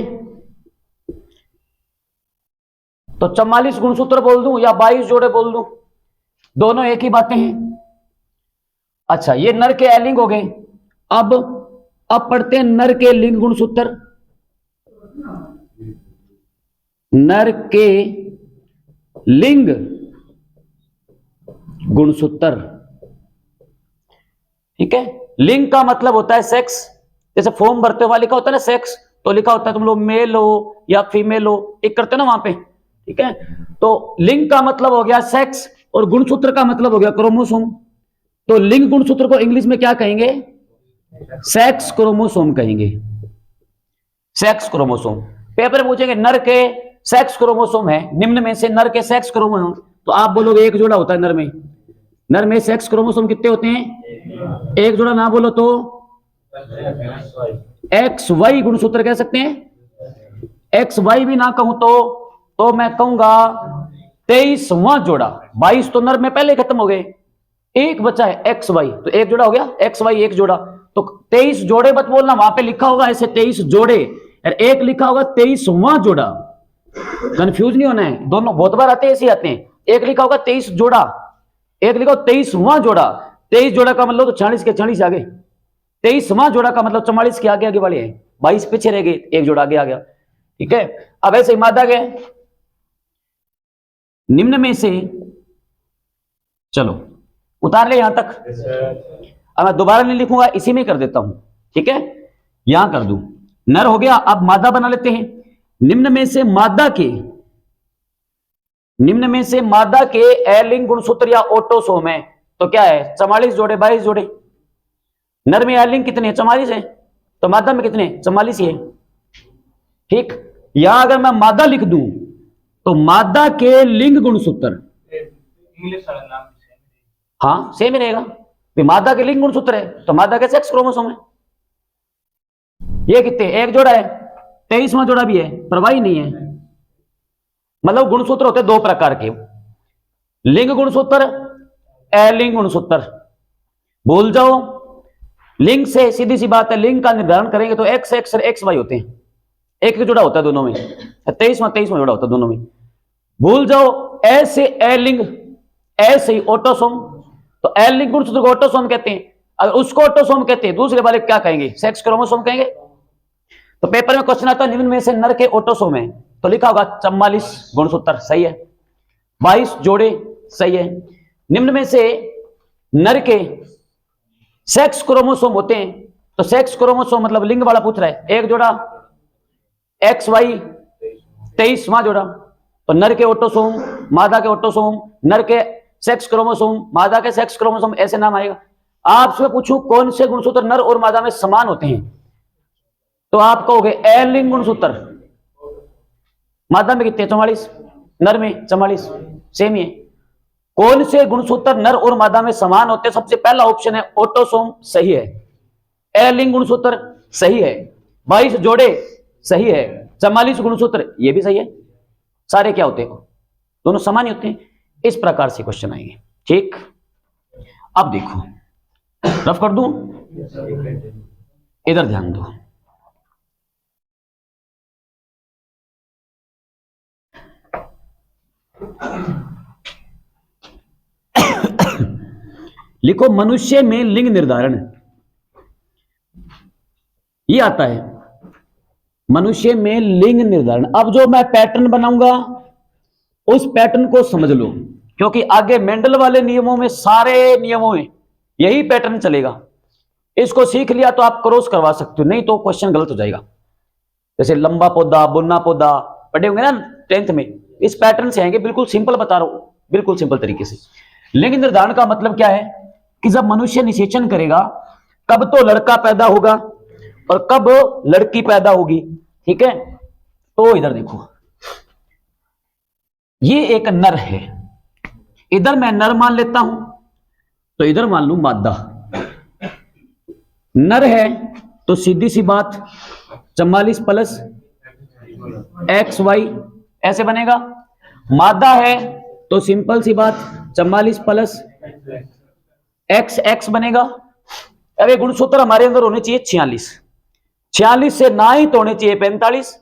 तो 44 गुणसूत्र बोल दूं या 22 जोड़े बोल दूं, दोनों एक ही बातें हैं। अच्छा, ये नर के अलिंग हो गए। अब पढ़ते हैं नर के लिंग गुणसूत्र। नर के लिंग गुणसूत्र, ठीक है। लिंग का मतलब होता है सेक्स, जैसे फॉर्म भरते हुआ लिखा होता है ना सेक्स, तो लिखा होता है तुम लोग मेल हो या फीमेल हो, एक करते हो ना वहां पे, ठीक है। तो लिंग का मतलब हो गया सेक्स और गुणसूत्र का मतलब हो गया क्रोमोसोम। तो लिंग गुणसूत्र को इंग्लिश में क्या कहेंगे? सेक्स क्रोमोसोम कहेंगे, सेक्स क्रोमोसोम। पेपर में पूछेंगे नर के सेक्स क्रोमोसोम है, निम्न में से नर के सेक्स क्रोमोसोम, तो आप बोलोगे एक जोड़ा होता है नर में। नर में सेक्स क्रोमोसोम कितने होते हैं? एक जोड़ा ना बोलो तो एक्स वाई गुणसूत्र कह सकते हैं। एक्स वाई भी ना कहूं तो मैं कहूंगा 23वां जोड़ा। 22 तो नर में पहले खत्म हो गए, एक बचा है एक्स वाई, तो एक जोड़ा हो गया, एक्स वाई एक जोड़ा। तो 23 जोड़े मत बोलना, वहां पे लिखा होगा ऐसे 23 जोड़े, और एक लिखा होगा 23वां जोड़ा, कंफ्यूज नहीं होना है। दोनों बहुत बार आते हैं, ऐसे आते हैं, एक लिखा होगा 23 जोड़ा, एक लिखा 23वां जोड़ा। 23 जोड़ा का मतलब तो 40 के 40 आगे, 23वां जोड़ा का मतलब 44 के आगे आगे वाले हैं, 22 पीछे रह गए, एक जोड़ा आगे आ गया, ठीक है। अब ऐसे मादा के निम्न में से, चलो उतार ले यहां तक। अब मैं दोबारा नहीं लिखूंगा, इसी में कर देता हूं, ठीक है। यहां कर दूं, नर हो गया। अब मादा बना लेते हैं। निम्न में से मादा के, निम्न में से मादा के अलिंग गुणसूत्र या ऑटोसोम है, तो क्या है? 44 जोड़े, 22 जोड़े। नर में अलिंग कितने हैं? 44 है, तो मादा में कितने? 44 ही है, ठीक। यहां अगर मैं मादा लिख दूं तो मादा के लिंग गुणसूत्र, इंग्लिश वाला नाम हाँ सेम ही रहेगा। मादा के लिंग गुणसूत्र है तो मादा के सेक्स क्रोमोसोम है। ये कितने? एक जोड़ा है, 23वां जोड़ा भी है, परवाही नहीं है। मतलब गुणसूत्र होते दो प्रकार के, लिंग गुणसूत्र, अलिंग गुणसूत्र। भूल जाओ, लिंग से सीधी सी बात है, लिंग का निर्धारण करेंगे तो एक्स एक्स और एक्स वाई होते हैं, एक जोड़ा होता है दोनों में, 23वां जोड़ा होता है दोनों में। भूल जाओ, ऐसे अलिंग, ऐसे ही ऑटोसोम। तो अलिंग गुणसूत्र को ऑटोसोम कहते हैं, अगर उसको ऑटोसोम कहते हैं, दूसरे वाले क्या कहेंगे? सेक्स क्रोमोसोम कहेंगे। तो पेपर में क्वेश्चन आता है निम्न में से नर के ऑटोसोम है, तो लिखा होगा 44 गुणसूत्र, सही है। 22 जोड़े, सही है। निम्न में से नर के सेक्स क्रोमोसोम होते हैं, तो सेक्स क्रोमोसोम मतलब लिंग वाला पूछ रहा है, एक जोड़ा एक्स वाई, 23वां जोड़ा। तो नर के ऑटोसोम, मादा के ऑटोसोम, नर के सेक्स क्रोमोसोम, मादा के सेक्स क्रोमोसोम, ऐसे नाम आएगा। आपसे पूछूं कौन से गुणसूत्र नर और मादा में समान होते हैं, तो आप कहोगे अलिंग गुणसूत्र। मादा में कितने? 44, नर में 44, सेम ही है। कौन से गुणसूत्र नर और मादा में समान होते हैं? सबसे पहला ऑप्शन है ऑटोसोम, सही है। अलिंग गुणसूत्र, सही है। 22 जोड़े, सही है। 44 गुणसूत्र, ये भी सही है। सारे क्या होते हैं? दोनों समान ही होते हैं। इस प्रकार से क्वेश्चन आएंगे, ठीक। अब देखो, रफ कर दूं, इधर ध्यान दो। लिखो मनुष्य में लिंग निर्धारण, ये आता है। मनुष्य में लिंग निर्धारण। अब जो मैं पैटर्न बनाऊंगा उस पैटर्न को समझ लो, क्योंकि आगे मेंडल वाले नियमों में, सारे नियमों में यही पैटर्न चलेगा। इसको सीख लिया तो आप क्रॉस करवा सकते हो, नहीं तो क्वेश्चन गलत हो जाएगा। जैसे लंबा पौधा, बुना पौधा पढ़े होंगे ना 10th में, इस पैटर्न से आएंगे। बिल्कुल सिंपल बता रहा हूं, बिल्कुल सिंपल तरीके से। लिंग निर्धारण का मतलब क्या है कि जब मनुष्य निषेचन करेगा कब तो लड़का पैदा होगा और कब लड़की पैदा होगी, ठीक है। तो इधर देखो, ये एक नर है, इधर मैं नर मान लेता हूं, तो इधर मान लू मादा। नर है तो सीधी सी बात 44 प्लस XY ऐसे बनेगा। मादा है तो सिंपल सी बात 44 प्लस XX बनेगा। अब ये गुणसूत्र हमारे अंदर होने चाहिए 46, 46 से ना ही तो होने चाहिए 45,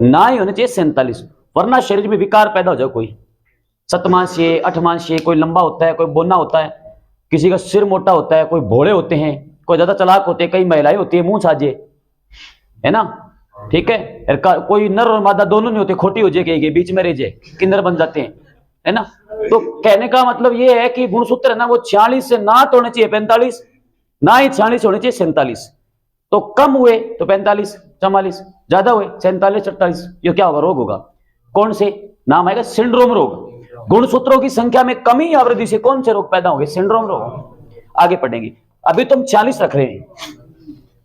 ना ही होने चाहिए 47, वरना शरीर में विकार पैदा हो जाए। कोई सतमांशीय, अठमांशीय, कोई लंबा होता है, कोई बोना होता है, किसी का सिर मोटा होता है, कोई भोले होते हैं, कोई ज्यादा चालाक होते हैं, कई महिलाएं होती है मुंह साजे, है ना, ठीक है। कोई नर और मादा दोनों नहीं होते, खोटी हो जाएगी, बीच में रह जाए, किन्नर बन जाते हैं, है ना। तो कहने का मतलब ये है कि गुणसूत्र है ना वो 46 से ना तो होने चाहिए 45, ना ही 46 होने चाहिए 47। तो कम हुए तो 45 44, ज्यादा हुए 47 48, ये क्या होगा, रोग होगा। कौन से, नाम आएगा सिंड्रोम रोग। गुणसूत्रों की संख्या में कमी या वृद्धि से कौन से रोग पैदा होंगे, सिंड्रोम रोग। आगे पढ़ेंगे, अभी तुम 40 रख रहे हैं।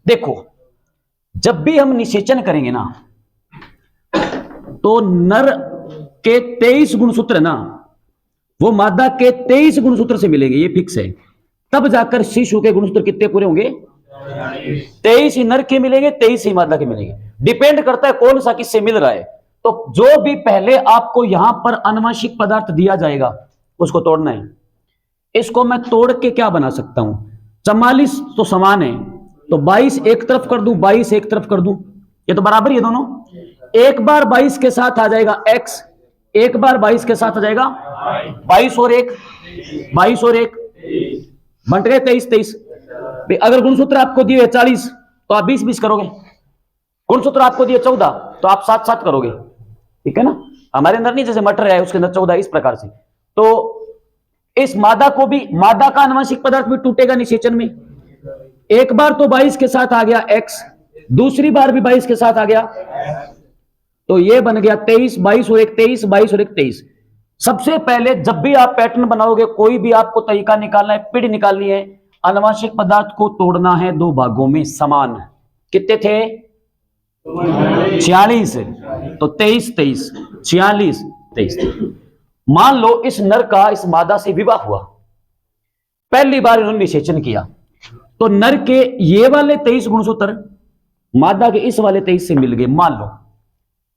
देखो, जब भी हम निषेचन करेंगे ना तो नर के 23 गुणसूत्र ना वो मादा के 23 गुणसूत्र से मिलेंगे, ये फिक्स है। तब जाकर शिशु के गुणसूत्र कितने पूरे होंगे, 23 ही नर के मिलेंगे, 23 ही मादा के मिलेंगे। डिपेंड करता है कौन सा किससे मिल रहा है। तो जो भी पहले आपको यहां पर अनुवांशिक पदार्थ दिया जाएगा उसको तोड़ना है। इसको मैं तोड़ के क्या बना सकता हूं, 44 तो समान है, तो 22 एक तरफ कर दूं, 22 एक तरफ कर दूं, ये तो बराबर ही है दोनों। एक बार 22 के साथ आ जाएगा x, एक बार 22 के साथ आ जाएगा 22 और 1, 22 और 1 बंट गए 23 23। अगर गुणसूत्र आपको दिए 40 तो आप 20 20 करोगे, गुणसूत्र आपको दिए 14 तो आप 7 7 करोगे, ठीक है ना। हमारे अंदर नहीं जैसे मटर है उसके अंदर 14, इस प्रकार से। तो इस मादा को भी, मादा का आनुवंशिक पदार्थ भी टूटेगा निषेचन में। एक बार तो 22 के साथ आ गया x, दूसरी बार भी 22 के साथ आ गया, तो ये बन गया 23, 22 और 1 23, 22 और 1 23। सबसे पहले जब भी आप पैटर्न बनाओगे, कोई भी आपको तरीका निकालना है, पीढ़ी निकालनी है, आनुवंशिक पदार्थ को तोड़ना है दो भागों में समान। कितने थे, 46, तो 23 23, 46 23। मान लो इस नर का इस मादा से विवाह हुआ, पहली बार इन्होंने निषेचन किया, तो नर के ये वाले 23 गुणसूत्र मादा के इस वाले 23 से मिल गए। मान लो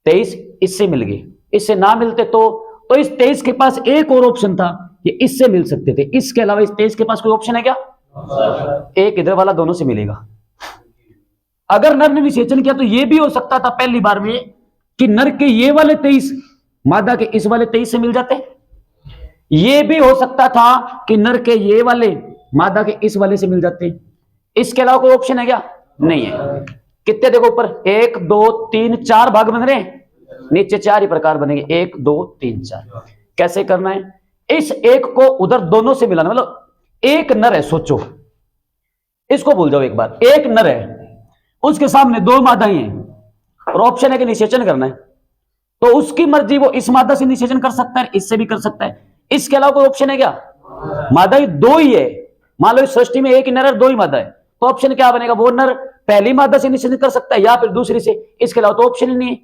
23 इससे मिल गए, इससे ना मिलते तो इस 23 के पास एक और ऑप्शन था, ये इससे मिल सकते थे। इसके अलावा इस 23 के पास कोई ऑप्शन है क्या, एक इधर वाला दोनों से मिलेगा। अगर नर ने निषेचन किया तो यह भी हो सकता था पहली बार में कि नर के ये वाले 23 मादा के इस वाले 23 से मिल जाते। यह भी हो सकता था कि नर के ये वाले मादा के इस वाले से मिल जाते। इसके अलावा कोई ऑप्शन है क्या, नहीं है। कितने देखो ऊपर 1 2 3 4 भाग बन रहे हैं, नीचे 4 ही प्रकार बनेंगे, 1 2 3 4। कैसे करना है, इस एक को उधर दोनों से मिलाना। मतलब एक नर है, सोचो, इसको भूल जाओ एक बार, एक नर है, उसके सामने 2 मादाएं हैं और ऑप्शन है कि निषेचन करना है, तो उसकी मर्जी, वो इस मादा से निषेचन कर सकता है, इससे भी कर सकता है। इसके अलावा कोई ऑप्शन है क्या, मादा ही 2 ही है। मान लो इस सृष्टि में एक ही नर है, 2 ही मादा है, तो ऑप्शन क्या बनेगा, वो नर पहली मादा से निषेचन कर सकता है या फिर दूसरी से, इसके अलावा तो ऑप्शन ही नहीं है।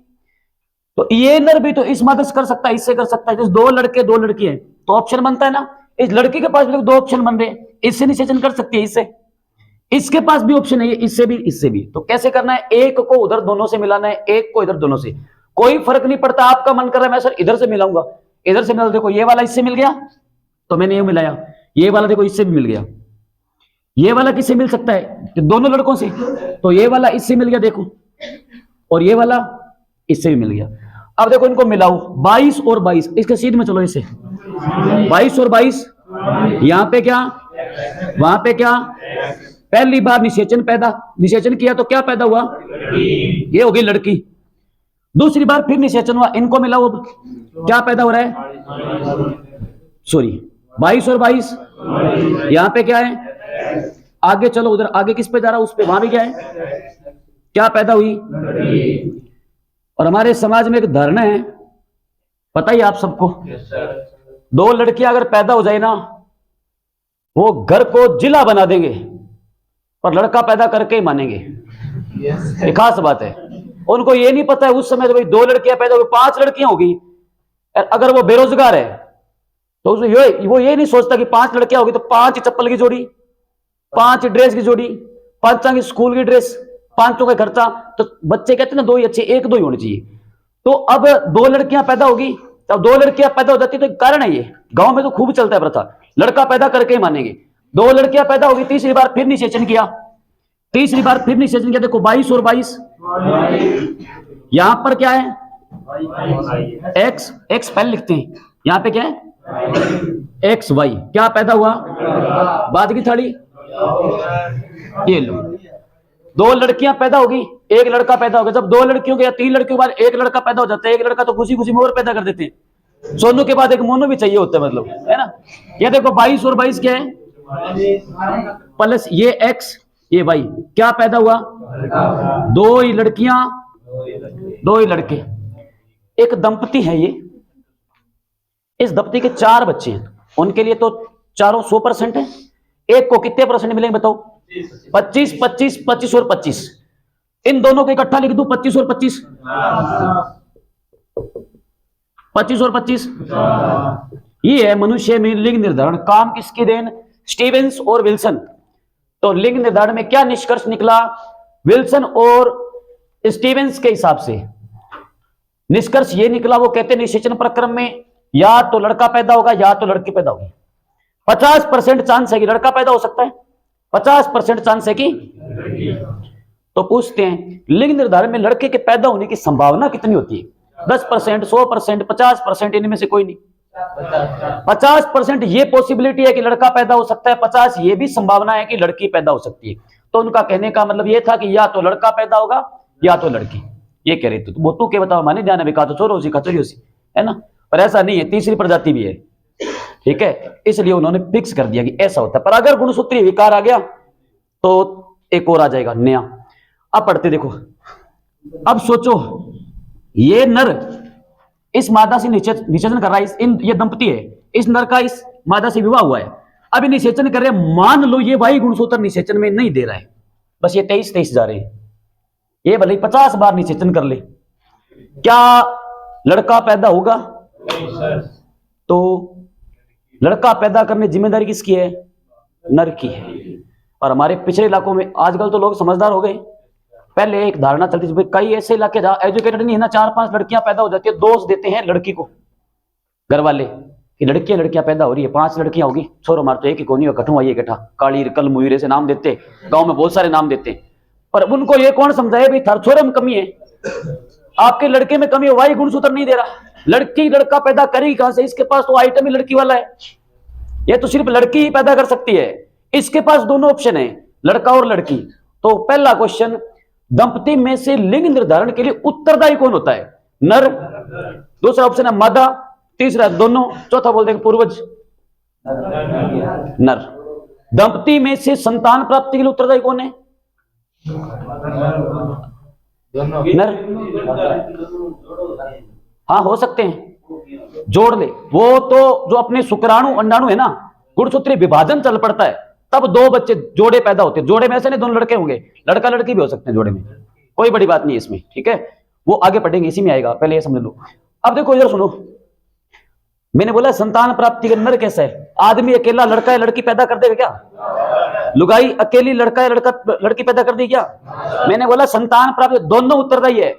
तो ये नर भी तो इस मादा से कर सकता है, इससे कर सकता है। जैसे 2 लड़के 2 लड़की है तो ऑप्शन बनता है ना, इस लड़की के पास भी 2 ऑप्शन बन रहे हैं, इससे निषेचन कर सकती है, इससे, इसके पास भी ऑप्शन है, इससे भी इससे भी। तो कैसे करना है, एक को उधर दोनों से मिलाना है, एक को इधर दोनों से, कोई फर्क नहीं पड़ता। आपका मन कर रहा है मैं सर इधर से मिलाऊंगा, इधर से मिला, देखो ये वाला इससे मिल गया तो मैंने ये मिलाया, ये वाला देखो इससे भी मिल गया, ये वाला किससे मिल सकता है, दोनों लड़कों से, तो ये वाला इससे मिल गया देखो, और ये वाला इससे भी मिल गया। अब देखो इनको मिलाओ, 22 और 22, इसके सीध में चलो, इसे 22 और 22, यहां पे क्या वहां पे क्या, पहली बार निषेचन किया तो क्या पैदा हुआ, ये हो गई लड़की, दूसरी बार फिर निषेचन हुआ, इनको मिला, वो क्या पैदा हो रहा है, सॉरी 22 और 22, यहां पे क्या है, आगे चलो उधर, आगे किस पे जा रहा है, उस पे, वहां भी क्या है, क्या पैदा हुई। और हमारे समाज में एक धारणा है, पता ही आप सबको, दो लड़कियां अगर पैदा हो जाए ना, वो घर को जिला बना देंगे, पर लड़का पैदा करके ही मानेंगे। एक खास बात है, उनको ये नहीं पता है उस समय भाई 2 लड़कियां पैदा हो गई, 5 लड़कियां होगी, अगर वो बेरोजगार है तो वो ये नहीं सोचता कि 5 लड़कियां होगी तो 5 चप्पल की जोड़ी, 5 ड्रेस की जोड़ी, 5 की स्कूल की ड्रेस, 5 का खर्चा, तो बच्चे कहते हैं ना 2 ही अच्छे, 1-2 ही होने चाहिए। तो अब 2 लड़कियां पैदा होगी, तब 2 लड़कियां पैदा हो जाती, तो कारण है ये, गांव में तो खूब चलता है प्रथा, लड़का पैदा करके ही मानेंगे। 2 लड़कियां पैदा होगी, तीसरी बार फिर निषेचन किया, तीसरी बार फिर निषेचन किया, देखो 22 और 22, यहां पर क्या है, एक्स पहले लिखते हैं, यहां पे क्या है, एक्स वाई, क्या पैदा हुआ, बाद की थाली, ये लो, 2 लड़कियां पैदा होगी, 1 लड़का पैदा होगा। जब 2 लड़कियों के या 3 लड़कियों के बाद 1 लड़का पैदा हो जाता है, 1 लड़का तो खुशी खुशी में और पैदा कर देते हैं, सोनू के बाद एक मोनू भी चाहिए होता है, मतलब, है ना। ये देखो 22 और 22 क्या है, प्लस ये एक्स, ये वाई, क्या पैदा हुआ, 2 ही लड़कियां 2 ही लड़के। एक दंपति है ये, इस दंपति के 4 बच्चे हैं, उनके लिए तो चारों 100% है। एक को कितने परसेंट मिलेंगे बताओ, 25, 25, 25 और 25, इन दोनों को इकट्ठा लिख दूं, 25 और 25, 25 और 25, ये है मनुष्य में लिंग निर्धारण। काम किसकी देन, स्टीवेंस और विल्सन। तो लिंग निर्धारण में क्या निष्कर्ष निकला, विल्सन और स्टीवेंस के हिसाब से निष्कर्ष ये निकला, वो कहते हैं निषेचन प्रक्रम में या तो लड़का पैदा होगा या तो लड़की पैदा होगी। 50% चांस है कि लड़का पैदा हो सकता है, 50% चांस है कि। तो पूछते हैं लिंग निर्धारण में लड़के के पैदा होने की संभावना कितनी होती है, 10%, 100%, 50%, इनमें से कोई नहीं। 50% ये पॉसिबिलिटी है कि लड़का पैदा हो सकता है, 50 ये भी संभावना है कि लड़की पैदा हो सकती है। तो उनका कहने का मतलब ये था कि या तो लड़का पैदा होगा या तो लड़की, ये कह रहे थे। तो वो तू के बताओ, माने ध्यान में कहा तो छोरो सी खचरी सी, है ना, पर ऐसा नहीं है, तीसरी प्रजाति भी है, ठीक है, इसलिए उन्होंने फिक्स कर दिया कि ऐसा होता है। पर अगर गुणसूत्रीय विकार आ गया तो एक और आ जाएगा नया। अब पढ़ते देखो, अब सोचो ये नर इस मादा से निषेचन कर रहा है, ये दंपति है, इस नर का इस मादा से विवाह हुआ है, अभी निषेचन कर रहे हैं। मान लो ये भाई गुणसूत्र निषेचन में नहीं दे रहा है, बस ये 23 जा रहे हैं, ये भले 50 बार निषेचन कर ले, क्या लड़का पैदा होगा? तो लड़का पैदा करने जिम्मेदारी किसकी है, नर की है। और हमारे पिछड़े इलाकों में आजकल तो लोग समझदार हो गए, पहले एक धारणा चलती थी, कई ऐसे इलाके जहां एजुकेटेड नहीं है ना, 4-5 लड़कियां पैदा हो जाती है, दोष देते हैं लड़की को घर वाले कि लड़कियां पैदा हो रही है, 5 लड़कियां होगी, छोरो मार तो एक ही कोनी हो, कठुआ ये कठा, काली कल मुईरे से नाम देते, गांव में बहुत सारे नाम देते। पर उनको ये कौन समझाए भाई थर छोरे में कमी है, आपके लड़के में कमी है, वही गुणसूत्र नहीं दे रहा, लड़की लड़का पैदा करेगी कहां से, इसके पास तो आइटम ही लड़की वाला है, ये तो सिर्फ लड़की ही पैदा कर सकती है, इसके पास दोनों ऑप्शन है, लड़का और लड़की। तो पहला क्वेश्चन, दंपति में से लिंग निर्धारण के लिए उत्तरदायी कौन होता है, नर, दूसरा ऑप्शन है मादा, तीसरा दोनों, चौथा बोल देंगे पूर्वज नर। दंपति में से संतान प्राप्ति के लिए उत्तरदायी कौन है, नर। हाँ हो सकते हैं, जोड़ ले, वो तो जो अपने शुक्राणु अंडाणु है ना, गुणसूत्रीय विभाजन चल पड़ता है, तब 2 बच्चे जोड़े पैदा होते हैं। जोड़े में ऐसे नहीं दोनों लड़के होंगे, लड़का लड़की भी हो सकते हैं जोड़े में, कोई बड़ी बात नहीं इसमें, ठीक है, वो आगे पढ़ेंगे, इसी में आएगा, पहले ये समझ लो। अब देखो इधर सुनो, मैंने बोला संतान प्राप्ति का नर कैसा है, आदमी अकेला लड़का या लड़की पैदा कर देगा क्या, लुगाई अकेली लड़का या लड़की पैदा कर देगी क्या। मैंने बोला संतान प्राप्ति दोनों उत्तरदायी है,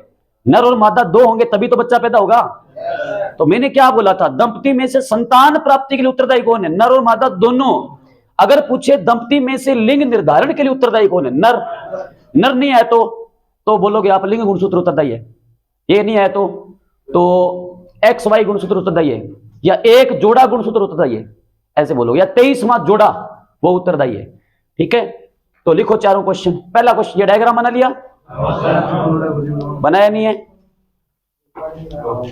नर और मादा 2 होंगे तभी तो बच्चा पैदा होगा। तो मैंने क्या बोला था, दंपति में से संतान प्राप्ति के लिए उत्तरदायी कौन है, नर और मादा दोनों। अगर पूछे दंपति में से लिंग निर्धारण के लिए उत्तरदायी कौन है, नर। नर नहीं है तो बोलोगे आप लिंग गुणसूत्र उत्तरदायी है, ये नहीं है तो XY गुणसूत्र उत्तरदायी है, या एक जोड़ा गुणसूत्र उत्तरदायी है ऐसे बोलोगे, या 23वां जोड़ा वो उत्तरदायी है, ठीक है। तो लिखो चारों क्वेश्चन। पहला क्वेश्चन, ये डायग्राम बना लिया, बनाया नहीं है, अब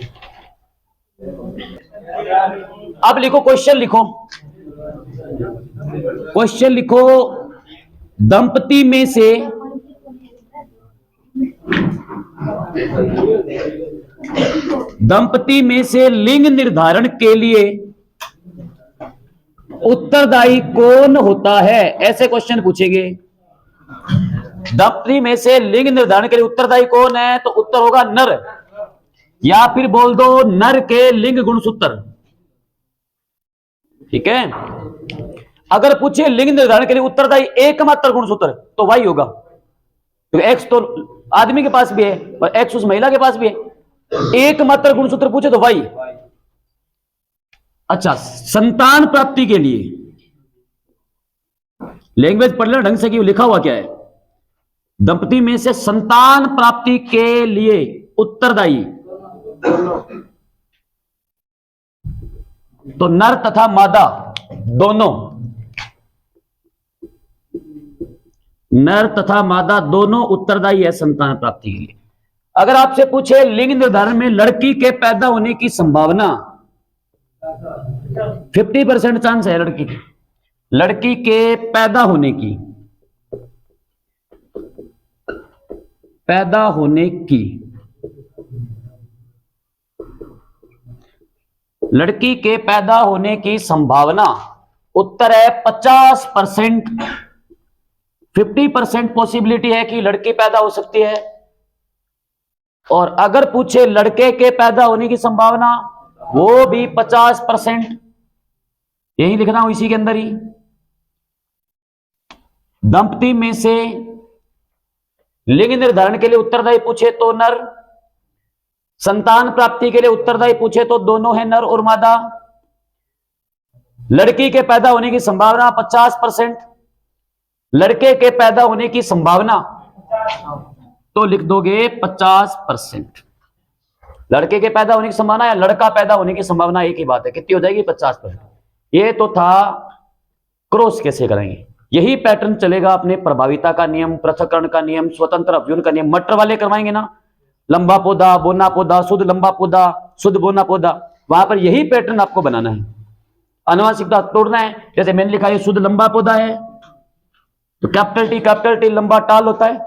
लिखो, क्वेश्चन लिखो, क्वेश्चन लिखो। दंपति में से लिंग निर्धारण के लिए उत्तरदायी कौन होता है? ऐसे क्वेश्चन पूछेंगे। दंपति में से लिंग निर्धारण के लिए उत्तरदायी कौन है? तो उत्तर होगा नर, या फिर बोल दो नर के लिंग गुणसूत्र। ठीक है। अगर पूछे लिंग निर्धारण के लिए उत्तरदायी एकमात्र गुणसूत्र तो वाई होगा, क्योंकि एक्स तो आदमी के पास भी है और एक्स उस महिला के पास भी है। एकमात्र गुणसूत्र पूछे तो वाई। अच्छा, संतान प्राप्ति के लिए लैंग्वेज पढ़ लेना ढंग से कि लिखा हुआ क्या है। दंपति में से संतान प्राप्ति के लिए उत्तरदायी तो नर तथा मादा दोनों, नर तथा मादा दोनों उत्तरदायी है संतान प्राप्ति के लिए। अगर आपसे पूछे लिंग निर्धारण में लड़की के पैदा होने की संभावना, 50% चांस है लड़की के पैदा होने की, लड़की के पैदा होने की संभावना उत्तर है 50%। 50% पॉसिबिलिटी है कि लड़की पैदा हो सकती है। और अगर पूछे लड़के के पैदा होने की संभावना, वो भी 50%। यही लिखना हो इसी के अंदर ही। दंपति में से लिंग निर्धारण के लिए उत्तरदायी पूछे तो नर, संतान प्राप्ति के लिए उत्तरदायी पूछे तो दोनों है नर और मादा। लड़की के पैदा होने की संभावना 50%, लड़के के पैदा होने की संभावना तो लिख दोगे 50%। लड़के के पैदा होने की संभावना या लड़का पैदा होने की संभावना एक ही बात है, कितनी हो जाएगी? 50%। ये तो था क्रॉस कैसे करेंगे। यही पैटर्न चलेगा अपने प्रभाविता का नियम, पृथक्करण का नियम, स्वतंत्र अपव्यूहन का नियम। मटर वाले करवाएंगे ना, लंबा पौधा, बोना पौधा, शुद्ध लंबा पौधा, शुद्ध बोना पौधा, वहां पर यही पैटर्न आपको बनाना है। अनुवांशिकता तोड़ना है। जैसे मैंने लिखा है शुद्ध लंबा पौधा है तो कैपिटल टी लंबा टाल होता है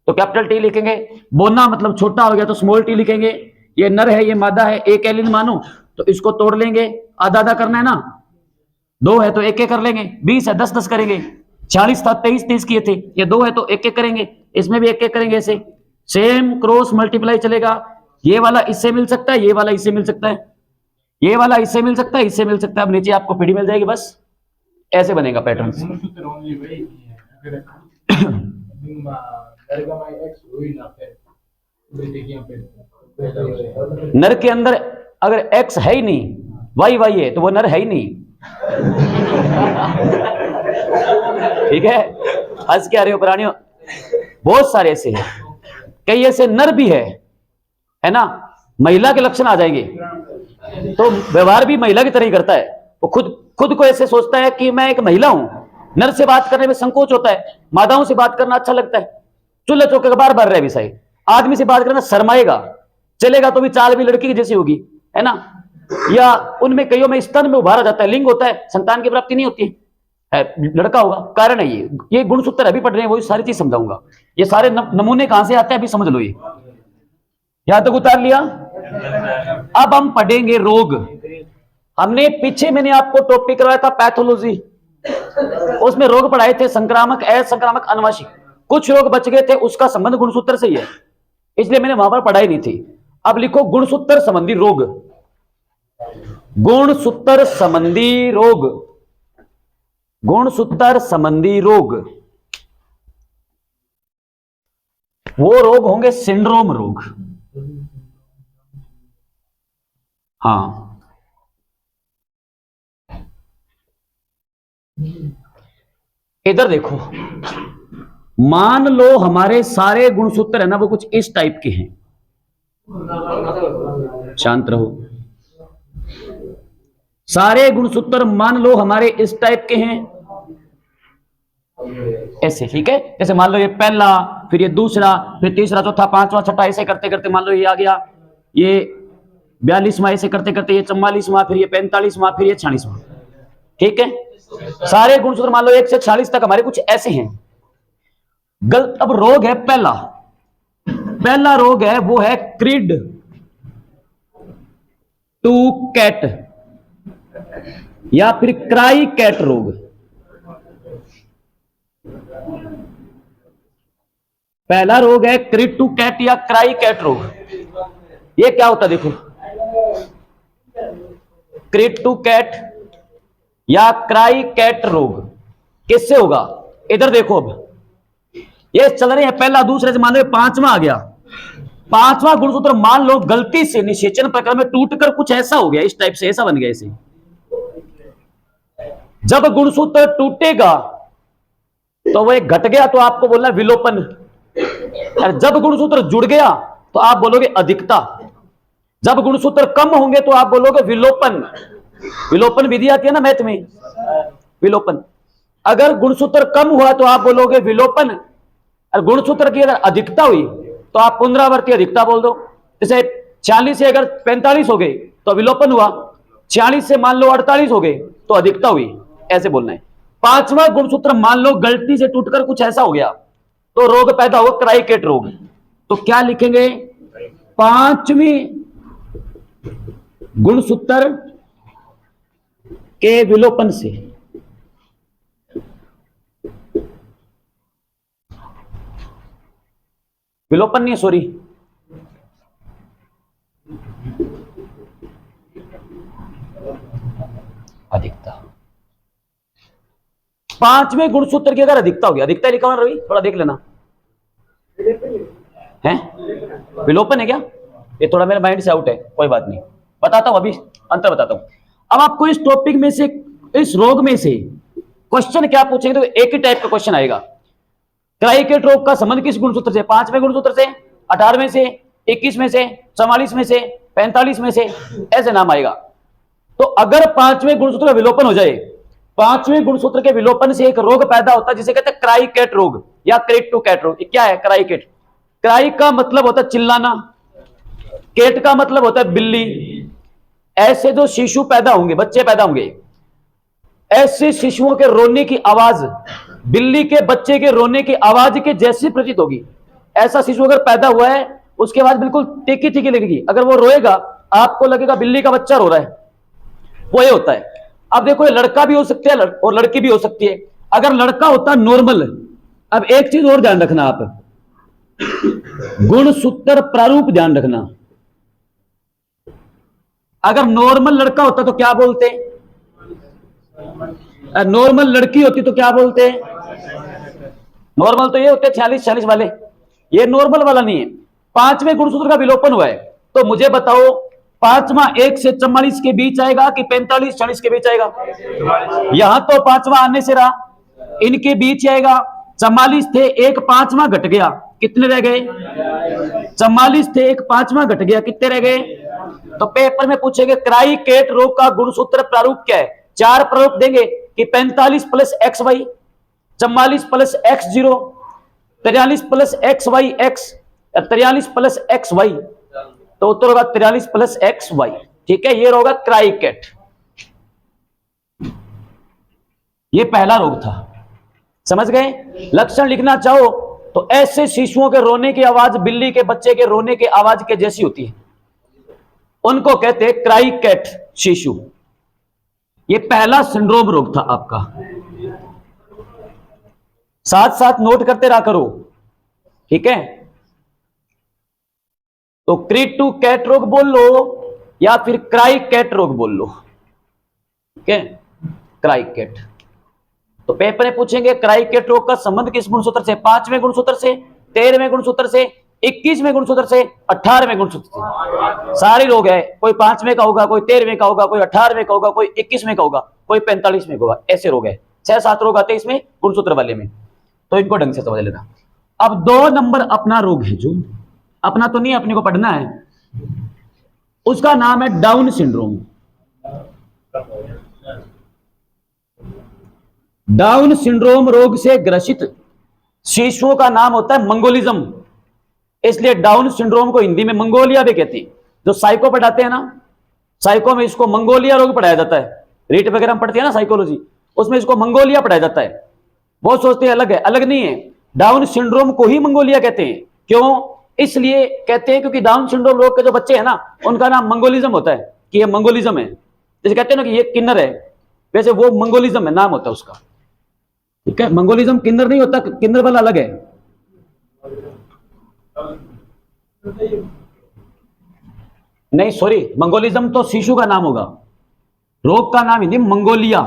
तो कैपिटल टी लिखेंगे। बोना मतलब छोटा हो गया तो स्मॉल टी लिखेंगे। ये नर है, ये मादा है, एक एलिन मानो तो इसको तोड़ लेंगे, आधा आधा करना है ना, 2 है तो एक एक कर लेंगे, 20 है 10-10 करेंगे, 40 था 23-23 किए थे, ये 2 है तो एक एक करेंगे, इसमें भी एक एक करेंगे। ऐसे सेम क्रॉस मल्टीप्लाई चलेगा। ये वाला इससे मिल सकता है, ये वाला इससे मिल सकता है, ये वाला इससे मिल सकता है, इससे मिल सकता है। अब नीचे आपको पीढ़ी मिल जाएगी, बस ऐसे बनेगा पैटर्न। नर के अंदर अगर एक्स है ही नहीं, वाई है तो वो नर है ही नहीं। ठीक है, हंस के आ रहे हो प्राणियों, बहुत सारे ऐसे हैं, कई ऐसे नर भी है ना। महिला के लक्षण आ जाएंगे तो व्यवहार भी महिला की तरह ही करता है। वो खुद को ऐसे सोचता है कि मैं एक महिला हूं। नर से बात करने में संकोच होता है, मादाओं से बात करना अच्छा लगता है। चूल्हे चौके का बार बार रहे विषय, आदमी से बात करना शर्माएगा, चलेगा तो भी चाल भी लड़की की जैसी होगी, है ना। या उनमें कईयों में स्तन में उभारा जाता है, लिंग होता है, संतान की प्राप्ति नहीं होती है, लड़का होगा। कारण है ये गुणसूत्र अभी पढ़ रहे हैं, वही सारी चीज समझाऊंगा। ये सारे नमूने कहां से आते हैं अभी समझ लो। ये यहां तक उतार लिया। अब हम पढ़ेंगे रोग। हमने पीछे मैंने आपको टॉपिक करवाया था पैथोलॉजी, उसमें रोग पढ़ाए थे संक्रामक, असंक्रामक, अनुवांशिक। कुछ रोग बच गए थे, उसका संबंध गुणसूत्र से ही है, इसलिए मैंने वहां पर पढ़ाई नहीं थी। अब लिखो गुणसूत्र संबंधी रोग। गुणसूत्र संबंधी रोग, गुणसूत्र संबंधी रोग वो रोग होंगे सिंड्रोम रोग। हाँ, इधर देखो, मान लो हमारे सारे गुणसूत्र है ना, वो कुछ इस टाइप के हैं। शांत रहो। सारे गुणसूत्र मान लो हमारे इस टाइप के हैं, ऐसे। ठीक है, जैसे मान लो ये पहला, फिर ये दूसरा, फिर तीसरा, चौथा, पांचवा, छठा, ऐसे करते करते मान लो ये आ गया, ये 42वां, ऐसे करते करते ये 44वां, फिर ये 45वां, फिर ये 46वां। ठीक है, सारे गुणसूत्र मान लो 1 से 46 तक हमारे कुछ ऐसे हैं। गलत। अब रोग है पहला रोग है वो है क्रिड टू कैट या फिर क्राई कैट रोग। पहला रोग है क्रिड टू कैट या क्राई कैट रोग। ये क्या होता है देखो, क्रिड टू कैट या क्राई कैट रोग किससे होगा? इधर देखो, अब ये चल रहे हैं पहला, दूसरे से मान लो 5वां आ गया। 5वां गुणसूत्र मान लो गलती से निषेचन प्रक्रम में टूटकर कुछ ऐसा हो गया, इस टाइप से ऐसा बन गया। ऐसे जब गुणसूत्र टूटेगा तो वो एक घट गया तो आपको बोलना विलोपन, और जब गुणसूत्र जुड़ गया तो आप बोलोगे अधिकता। जब गुणसूत्र कम होंगे तो आप बोलोगे विलोपन। विलोपन विधि आती है ना मैथ में, विलोपन। अगर गुणसूत्र कम हुआ तो आप बोलोगे विलोपन, और गुणसूत्र की अगर अधिकता हुई तो आप पुनरावर्ती अधिकता बोल दो। जैसे 40 से अगर 45 हो गए तो विलोपन हुआ, 46 से मान लो 48 हो गए तो अधिकता हुई, ऐसे बोलना है। 5वां गुणसूत्र मान लो गलती से टूटकर कुछ ऐसा हो गया तो रोग पैदा होगा क्राइकेट रोग। तो क्या लिखेंगे? 5वें गुणसूत्र के विलोपन से विलोपन नहीं, सॉरी, अधिकता। 5वें गुणसूत्र की अगर अधिकता होगी, अधिकता लिखा हुआ रवि, थोड़ा देख लेना है। विलोपन है क्या? ये थोड़ा मेरे माइंड से आउट है, कोई बात नहीं, बताता हूं, अभी अंतर बताता हूं। अब आपको इस टॉपिक में से, इस रोग में से क्वेश्चन क्या पूछेंगे तो एक ही टाइप का क्वेश्चन आएगा। क्राइकेट रोग का संबंध किस गुणसूत्र से? 5वें गुणसूत्र से, 18वें से, 21 में से, 44 में से, 45 में से, ऐसे नाम आएगा। तो अगर 5वें गुणसूत्र का विलोपन हो जाए, 5वें गुणसूत्र के विलोपन से एक रोग पैदा होता है जिसे कहते हैं क्राइकेट रोग या क्रिड टू कैट रोग। क्या है क्राइकेट? क्राई का मतलब होता है चिल्लाना, केट का मतलब होता है बिल्ली। ऐसे जो शिशु पैदा होंगे, बच्चे पैदा होंगे, ऐसे शिशुओं के रोने की आवाज बिल्ली के बच्चे के रोने की आवाज के जैसी प्रतीत होगी। ऐसा शिशु अगर पैदा हुआ है उसके बाद बिल्कुल तीखी तीखी लगेगी। अगर वो रोएगा आपको लगेगा बिल्ली का बच्चा रो रहा है, वो ये होता है। अब देखो ये लड़का भी हो सकता है और लड़की भी हो सकती है। अगर लड़का होता है नॉर्मल, अब एक चीज और ध्यान रखना, आप गुणसूत्र प्रारूप ध्यान रखना। अगर नॉर्मल लड़का होता तो क्या बोलते? नॉर्मल लड़की होती तो क्या बोलते? नॉर्मल तो ये होते 46 वाले, ये नॉर्मल वाला नहीं है। 5वें गुणसूत्र का विलोपन हुआ है तो मुझे बताओ 5वां 1 से 44 के बीच आएगा कि 45-46 के बीच आएगा? यहां तो 5वां आने से रहा, इनके बीच आएगा। 44 थे, एक 5वां घट गया, कितने रह गए? 44 थे, एक 5वां घट गया, कितने रह गए? तो पेपर में पूछेंगे क्राइकेट रोग का गुणसूत्र प्रारूप क्या है? 4 प्रारूप देंगे कि 45 plus X Y, 44 plus X 0, 43 plus X Y X, 43 plus X Y, तो उत्तर होगा 43 प्लस एक्स वाई। ठीक है, ये होगा क्राइकेट। ये पहला रोग था, समझ गए? लक्षण लिखना चाहो तो ऐसे शिशुओं के रोने की आवाज बिल्ली के बच्चे के रोने की आवाज के जैसी होती है, उनको कहते हैं क्राइकेट शिशु। ये पहला सिंड्रोम रोग था आपका। साथ साथ नोट करते रहा करो, ठीक है? तो क्रिड टू कैट रोग बोल लो या फिर क्राइकेट रोग बोल लो, ठीक है? क्राइकेट। तो पेपर में पूछेंगे क्राइकेट रोग का संबंध किस गुणसूत्र से? 5वें गुणसूत्र से, 13वें गुणसूत्र से, 21वें गुणसूत्र से, 18वें गुणसूत्र से। सारे रोग है, कोई 5वें का होगा, कोई 13वें का होगा, कोई 18वें का होगा, कोई 21वें का होगा, कोई 45वें का होगा। ऐसे रोग है, 6-7 रोग आते हैं इसमें गुणसूत्र वाले में, तो इनको ढंग से समझ लेना। अब 2 नंबर अपना रोग है, जो अपना तो नहीं, अपने को पढ़ना है, उसका नाम है डाउन सिंड्रोम। डाउन सिंड्रोम रोग से ग्रसित शिशुओं का नाम होता है मंगोलिज्म, इसलिए डाउन सिंड्रोम को हिंदी में मंगोलिया भी कहते हैं। जो साइको पढ़ाते हैं ना, साइको में इसको मंगोलिया रोग पढ़ाया जाता है, रीट वगैरह में पढ़ते हैं ना साइकोलॉजी, उसमें इसको मंगोलिया पढ़ाया जाता है। बहुत सोचते हैं अलग है, अलग नहीं है। डाउन सिंड्रोम को ही मंगोलिया कहते हैं। क्यों? इसलिए कहते हैं क्योंकि डाउन सिंड्रोम रोग के जो बच्चे हैं ना, उनका नाम मंगोलिज्म होता है, कि ये मंगोलिज्म है। जैसे कहते हैं ना कि ये किन्नर है, वैसे वो मंगोलिज्म है, नाम होता है उसका। ठीक है, मंगोलिज्म किन्नर नहीं होता, किन्नर वाला अलग है। नहीं सॉरी, मंगोलिज्म तो शिशु का नाम होगा, रोग का नाम हिंदी मंगोलिया।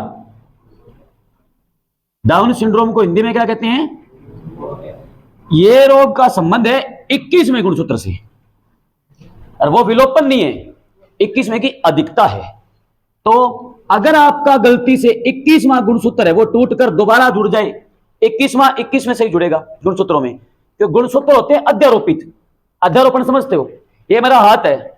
डाउन सिंड्रोम को हिंदी में क्या कहते हैं? ये रोग का संबंध है 21वें गुणसूत्र से, और वो विलोपन नहीं है, 21वें की अधिकता है। तो अगर आपका गलती से 21वां गुणसूत्र है वो टूटकर दोबारा जुड़ जाए, 21वें से ही जुड़ेगा गुणसूत्रों में, तो गुणसूत्र होते हैं अध्यारोपित। अध्यारोपण समझते हो? ये मेरा हाथ है,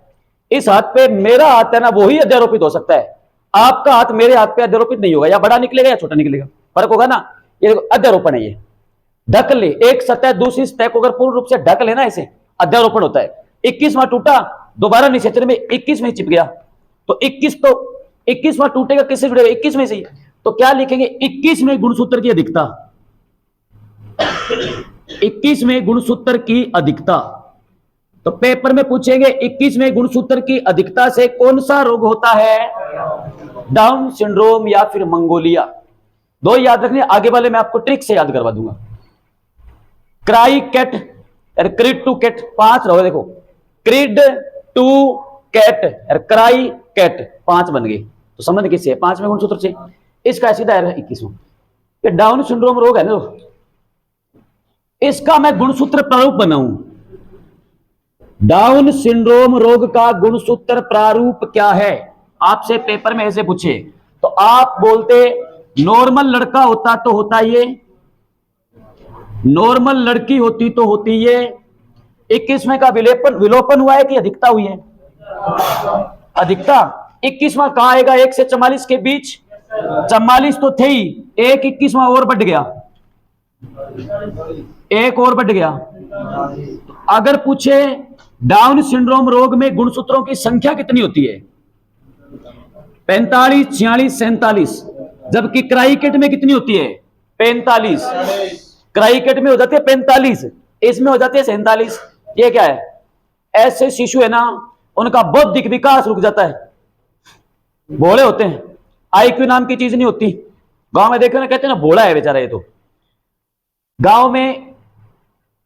इस हाथ पे मेरा हाथ है ना, वो ही अध्यारोपित हो सकता है। आपका हाथ मेरे हाथ पे अध्यारोपित नहीं होगा, या बड़ा निकलेगा या छोटा निकलेगा, फर्क होगा ना। ये अध्यारोपण है, ये ढक ले, एक सतह दूसरी सतह को अगर पूर्ण रूप से ढक लेना, इसे अध्यारोपण होता है। 21वां टूटा, दोबारा निषेचन में 21 में चिप गया, तो 21वां टूटेगा, किससे जुड़ेगा? 21 में से। तो क्या लिखेंगे? 21वें गुणसूत्र की अधिकता, 21वें गुणसूत्र की अधिकता। तो पेपर में पूछेंगे 21वें गुणसूत्र की अधिकता से कौन सा रोग होता है? डाउन सिंड्रोम या फिर मंगोलिया। दो याद रखने, आगे वाले मैं आपको ट्रिक से याद करवा दूंगा। क्राई कैट और क्रिड टू कैट, 5 रहो, देखो क्रिड टू कैट और क्राई कैट, 5 बन गए। तो संबंध किससे है? 5वें गुणसूत्र से। इसका सीधा है 21वां। ये डाउन सिंड्रोम रोग है ना, इसका मैं गुणसूत्र प्रारूप बनाऊं। डाउन सिंड्रोम रोग का गुणसूत्र प्रारूप क्या है? आपसे पेपर में ऐसे पूछे तो आप बोलते नॉर्मल लड़का होता तो होता ये, नॉर्मल लड़की होती तो होती ये। 21वें का विलोपन हुआ है कि अधिकता हुई है? अधिकता। 21वां कहां आएगा? 1 से 44 के बीच, 44 तो थे ही, एक 21वां और बढ़ गया, एक और बढ़ गया। अगर पूछे डाउन सिंड्रोम रोग में गुणसूत्रों की संख्या कितनी होती है? 45, 46, 47, जबकि क्राइकेट में कितनी होती है? 45। क्राइकेट में हो जाती है 45, इसमें हो जाती है 47। ये क्या है? ऐसे शिशु है ना, उनका बौद्धिक विकास रुक जाता है, भोले होते हैं, आईक्यू नाम की चीज नहीं होती। गांव में देखो ना, कहते हैं ना भोला है बेचारा ये। तो गांव में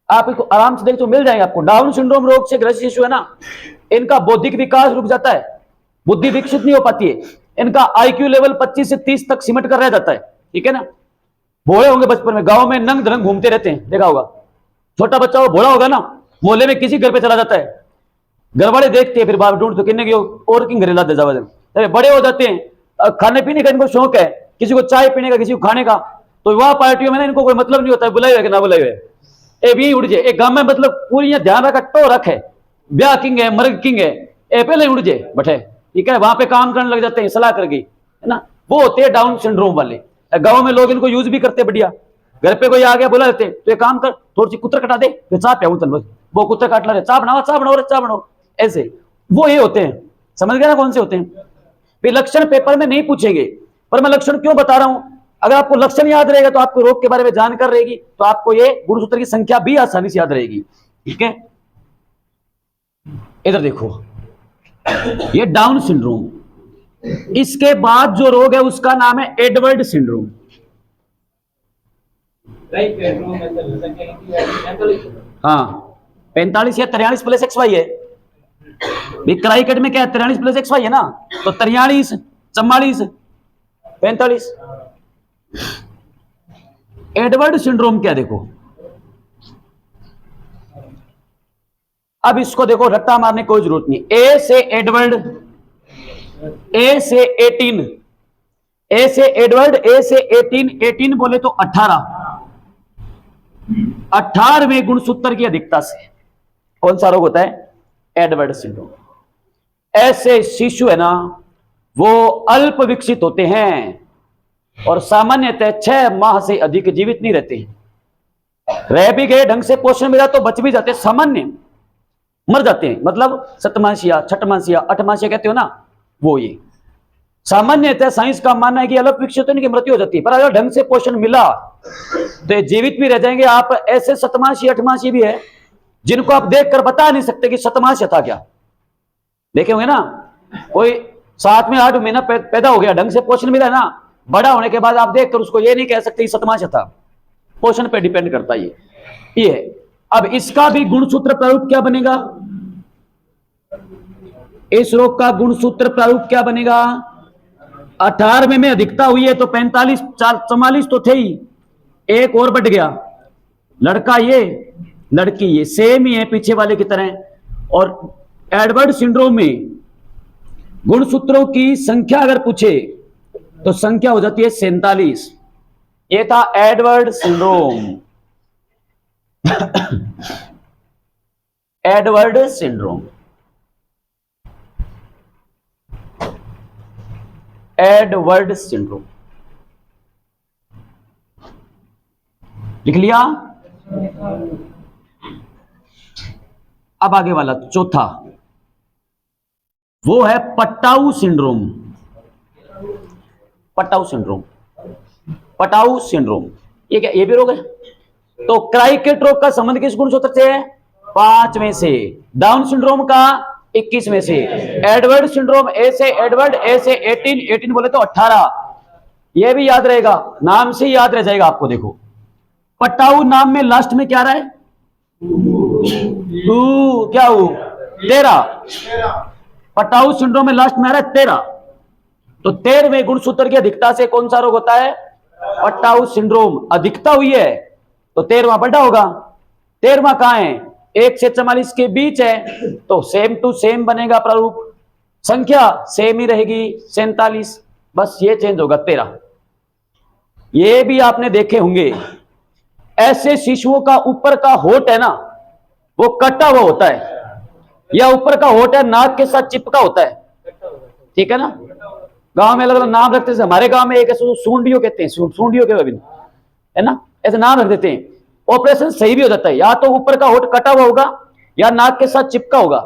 आप इसको आराम से देखो तो मिल जाएंगे आपको। डाउन सिंड्रोम रोग से ग्रसित शिशु है ना, इनका बौद्धिक विकास रुक जाता है, बुद्धि विकसित नहीं हो पाती है, इनका आईक्यू लेवल 25 से 30 तक सिमट कर रह जाता है। ठीक है ना, भोले होंगे बचपन में, गांव में नंग धरंग घूमते रहते हैं, देखा होगा। छोटा बच्चा वो भोला होगा ना, मोहल्ले में किसी घर पे चला जाता है, घर वाले देखते हैं, फिर बाप ढूंढते किन्ने की और किन घरेला दे जावा। बड़े हो जाते हैं, खाने पीने का इनको शौक है, किसी को चाय पीने का, किसी को खाने का, तो विवाह पार्टियों में ना इनको कोई मतलब नहीं होता है बुलाए हुए कि ना बुलाए हुए। ए भी उड़ जाए, एक गांव में मतलब पूरी ध्यान रखा टो रखे, ब्याह किंग है, मर्ग किंग है, ए पहले उड़ जाए बैठे। ठीक है, वहां पे काम करने लग जाते हैं सलाह करके, है ना। वो होते हैं डाउन सिंड्रोम वाले। गांव में लोग इनको यूज भी करते बढ़िया। घर पे कोई आ गया बुला लेते, तो एक काम कर, थोड़ी सी कुत्ता कटा दे, फिर चाह पियाऊं तन, वो कुत्ता काट ला रहे, चाह बनाओ चाह बनाओ चाह बनाओ, ऐसे वो ये होते हैं। समझ गया ना कौन से होते हैं? फिर लक्षण पेपर में नहीं पूछेंगे, पर मैं लक्षण क्यों बता रहा हूं, अगर आपको लक्षण याद रहेगा तो आपको रोग के बारे में जानकारी रहेगी, तो आपको ये गुणसूत्र की संख्या भी आसानी से याद रहेगी। ठीक है, इधर देखो, ये डाउन सिंड्रोम। इसके बाद जो रोग है उसका नाम है एडवर्ड सिंड्रोम। हाँ, 45 या 43 प्लस XY है। क्राइकेट में क्या है? 43 प्लस XY है ना, तो 43, 44, 45। एडवर्ड सिंड्रोम क्या? देखो, अब इसको देखो, रट्टा मारने की कोई जरूरत नहीं। ए से एडवर्ड, ए से 18, ए से एडवर्ड, ए से 18, 18 बोले तो 18, 18वें गुणसूत्र की अधिकता से कौन सा रोग होता है? Edward syndrome. ऐसे शिशु है ना, वो अल्प विकसित होते हैं और सामान्यतः 6 माह से अधिक जीवित नहीं रहते हैं। रह भी गए, ढंग से पोषण मिला तो बच भी जाते सामान्य, मर जाते हैं, मतलब सतमांशिया, छठमांशिया, अठमांशिया कहते हो ना, वो ये सामान्यतः साइंस का मानना है कि अलग विकसित होने की मृत्यु हो जाती है, पर अगर ढंग से पोषण मिला तो ये जीवित भी रह जाएंगे। आप ऐसे सतमांशी अठमांशी भी है जिनको आप देखकर बता नहीं सकते कि सतमांशिया था क्या, देखे होंगे ना, कोई 7 में 8 महीना पैदा हो गया, ढंग से पोषण मिला ना, बड़ा होने के बाद आप देखकर उसको ये नहीं कह सकते सतमांशिया था, पोषण पे डिपेंड करता है ये है। अब इसका भी गुणसूत्र प्रारूप क्या बनेगा, इस रोग का गुणसूत्र प्रारूप क्या बनेगा, 18वें में अधिकता हुई है तो 45 44 तो थे ही, एक और बढ़ गया, लड़का ये लड़की ये सेम ही है पीछे वाले की तरह। और एडवर्ड सिंड्रोम में गुणसूत्रों की संख्या अगर पूछे तो संख्या हो जाती है 47। ये था Edward syndrome. Edward syndrome, Edward syndrome लिख लिया। अब आगे वाला चौथा, वो है Patau syndrome. Patau syndrome, Patau syndrome ये क्या, ये भी रोग है। तो क्राइकेट रोग का संबंध किस गुणसूत्र से है, 5 में से। डाउन सिंड्रोम का 21 में से। एडवर्ड सिंड्रोम, ए से एडवर्ड, ए से 18 बोले तो 18, ये भी याद रहेगा, नाम से याद रह जाएगा आपको। देखो पटाऊ नाम में लास्ट में क्या रहा है, क्या हो 13। पटाऊ सिंड्रोम में लास्ट में आ रहा है 13। तो 13वें गुणसूत्र की अधिकता से कौन सा रोग होता है, पटाऊ सिंड्रोम। अधिकता हुई है तो 13वां बड़ा होगा। 13वां कहां है, 1 से 44 के बीच है, तो सेम टू सेम बनेगा प्रारूप, संख्या सेम ही रहेगी 47, बस ये चेंज होगा 13। ये भी आपने देखे होंगे, ऐसे शिशुओं का ऊपर का होठ है ना वो कटा हुआ होता है, या ऊपर का होठ है नाक के साथ चिपका होता है, ठीक है ना। गांव में अलग अलग नाम रखते हैं, हमारे गांव में एक सूंडियो कहते हैं, सूंडियो के भी है ना, ऐसे नाम रख देते हैं। ऑपरेशन सही भी हो जाता है, या तो ऊपर का होठ कटा हुआ होगा या नाक के साथ चिपका होगा।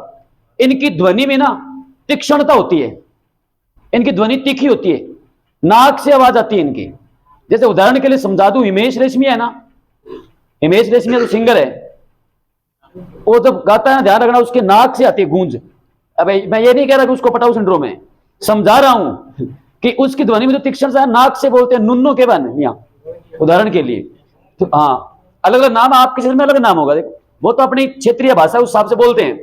इनकी ध्वनि में ना तीक्ष्णता होती है, इनकी ध्वनि तीखी होती है, नाक से आवाज आती है इनकी। जैसे उदाहरण के लिए समझा दूं, हिमेश रेशमिया है ना, हिमेश रेशमिया जो सिंगर है, वो जब गाता है ना, ध्यान रखना उसके नाक से आती है गूंज। अब मैं ये नहीं कह रहा कि उसको पटाऊ सिंड्रोम है, समझा रहा हूं कि उसकी ध्वनि में जो तीक्ष्णता है, नाक से बोलते हैं नुन्नो के बन, यहाँ उदाहरण के लिए। तो हाँ, अलग अलग नाम, आपके शहर में अलग नाम होगा, देखो वो तो अपनी क्षेत्रीय भाषा उस हिसाब से बोलते हैं।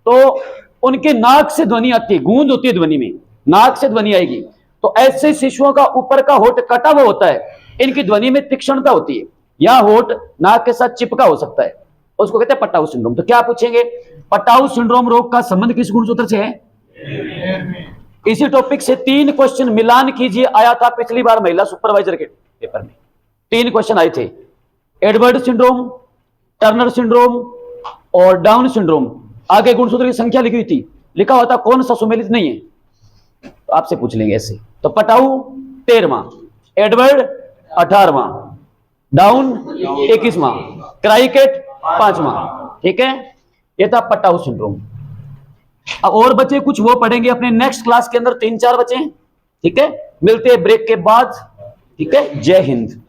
तो उनके नाक से ध्वनि आती है, गूंज होती है ध्वनि में, नाक से ध्वनि आएगी। तो ऐसे शिशुओं का ऊपर का होठ कटा हुआ होता है, इनकी ध्वनि में तीक्ष्णता होती है, या होठ नाक के साथ चिपका हो सकता है, उसको कहते हैं पटाऊ सिंड्रोम। तो क्या पूछेंगे, पटाऊ सिंड्रोम रोग का संबंध किस गुणसूत्र से है। इसी टॉपिक से 3 क्वेश्चन मिलान कीजिए आया था पिछली बार महिला सुपरवाइजर के पेपर में, 3 क्वेश्चन आए थे, एडवर्ड सिंड्रोम, टर्नर सिंड्रोम और डाउन सिंड्रोम। आगे गुणसूत्र की संख्या लिखी हुई थी, लिखा हुआ था कौन सा सुमेलित नहीं है, तो आपसे पूछ लेंगे ऐसे। तो पटाऊ 13वां, एडवर्ड 18वां, डाउन 21वां, क्राइकेट 5वां, ठीक है। ये था पटाऊ सिंड्रोम। अब और बच्चे कुछ वो पढ़ेंगे अपने नेक्स्ट क्लास के अंदर, 3-4 बच्चे हैं, ठीक है। मिलते हैं ब्रेक के बाद, ठीक है। जय हिंद।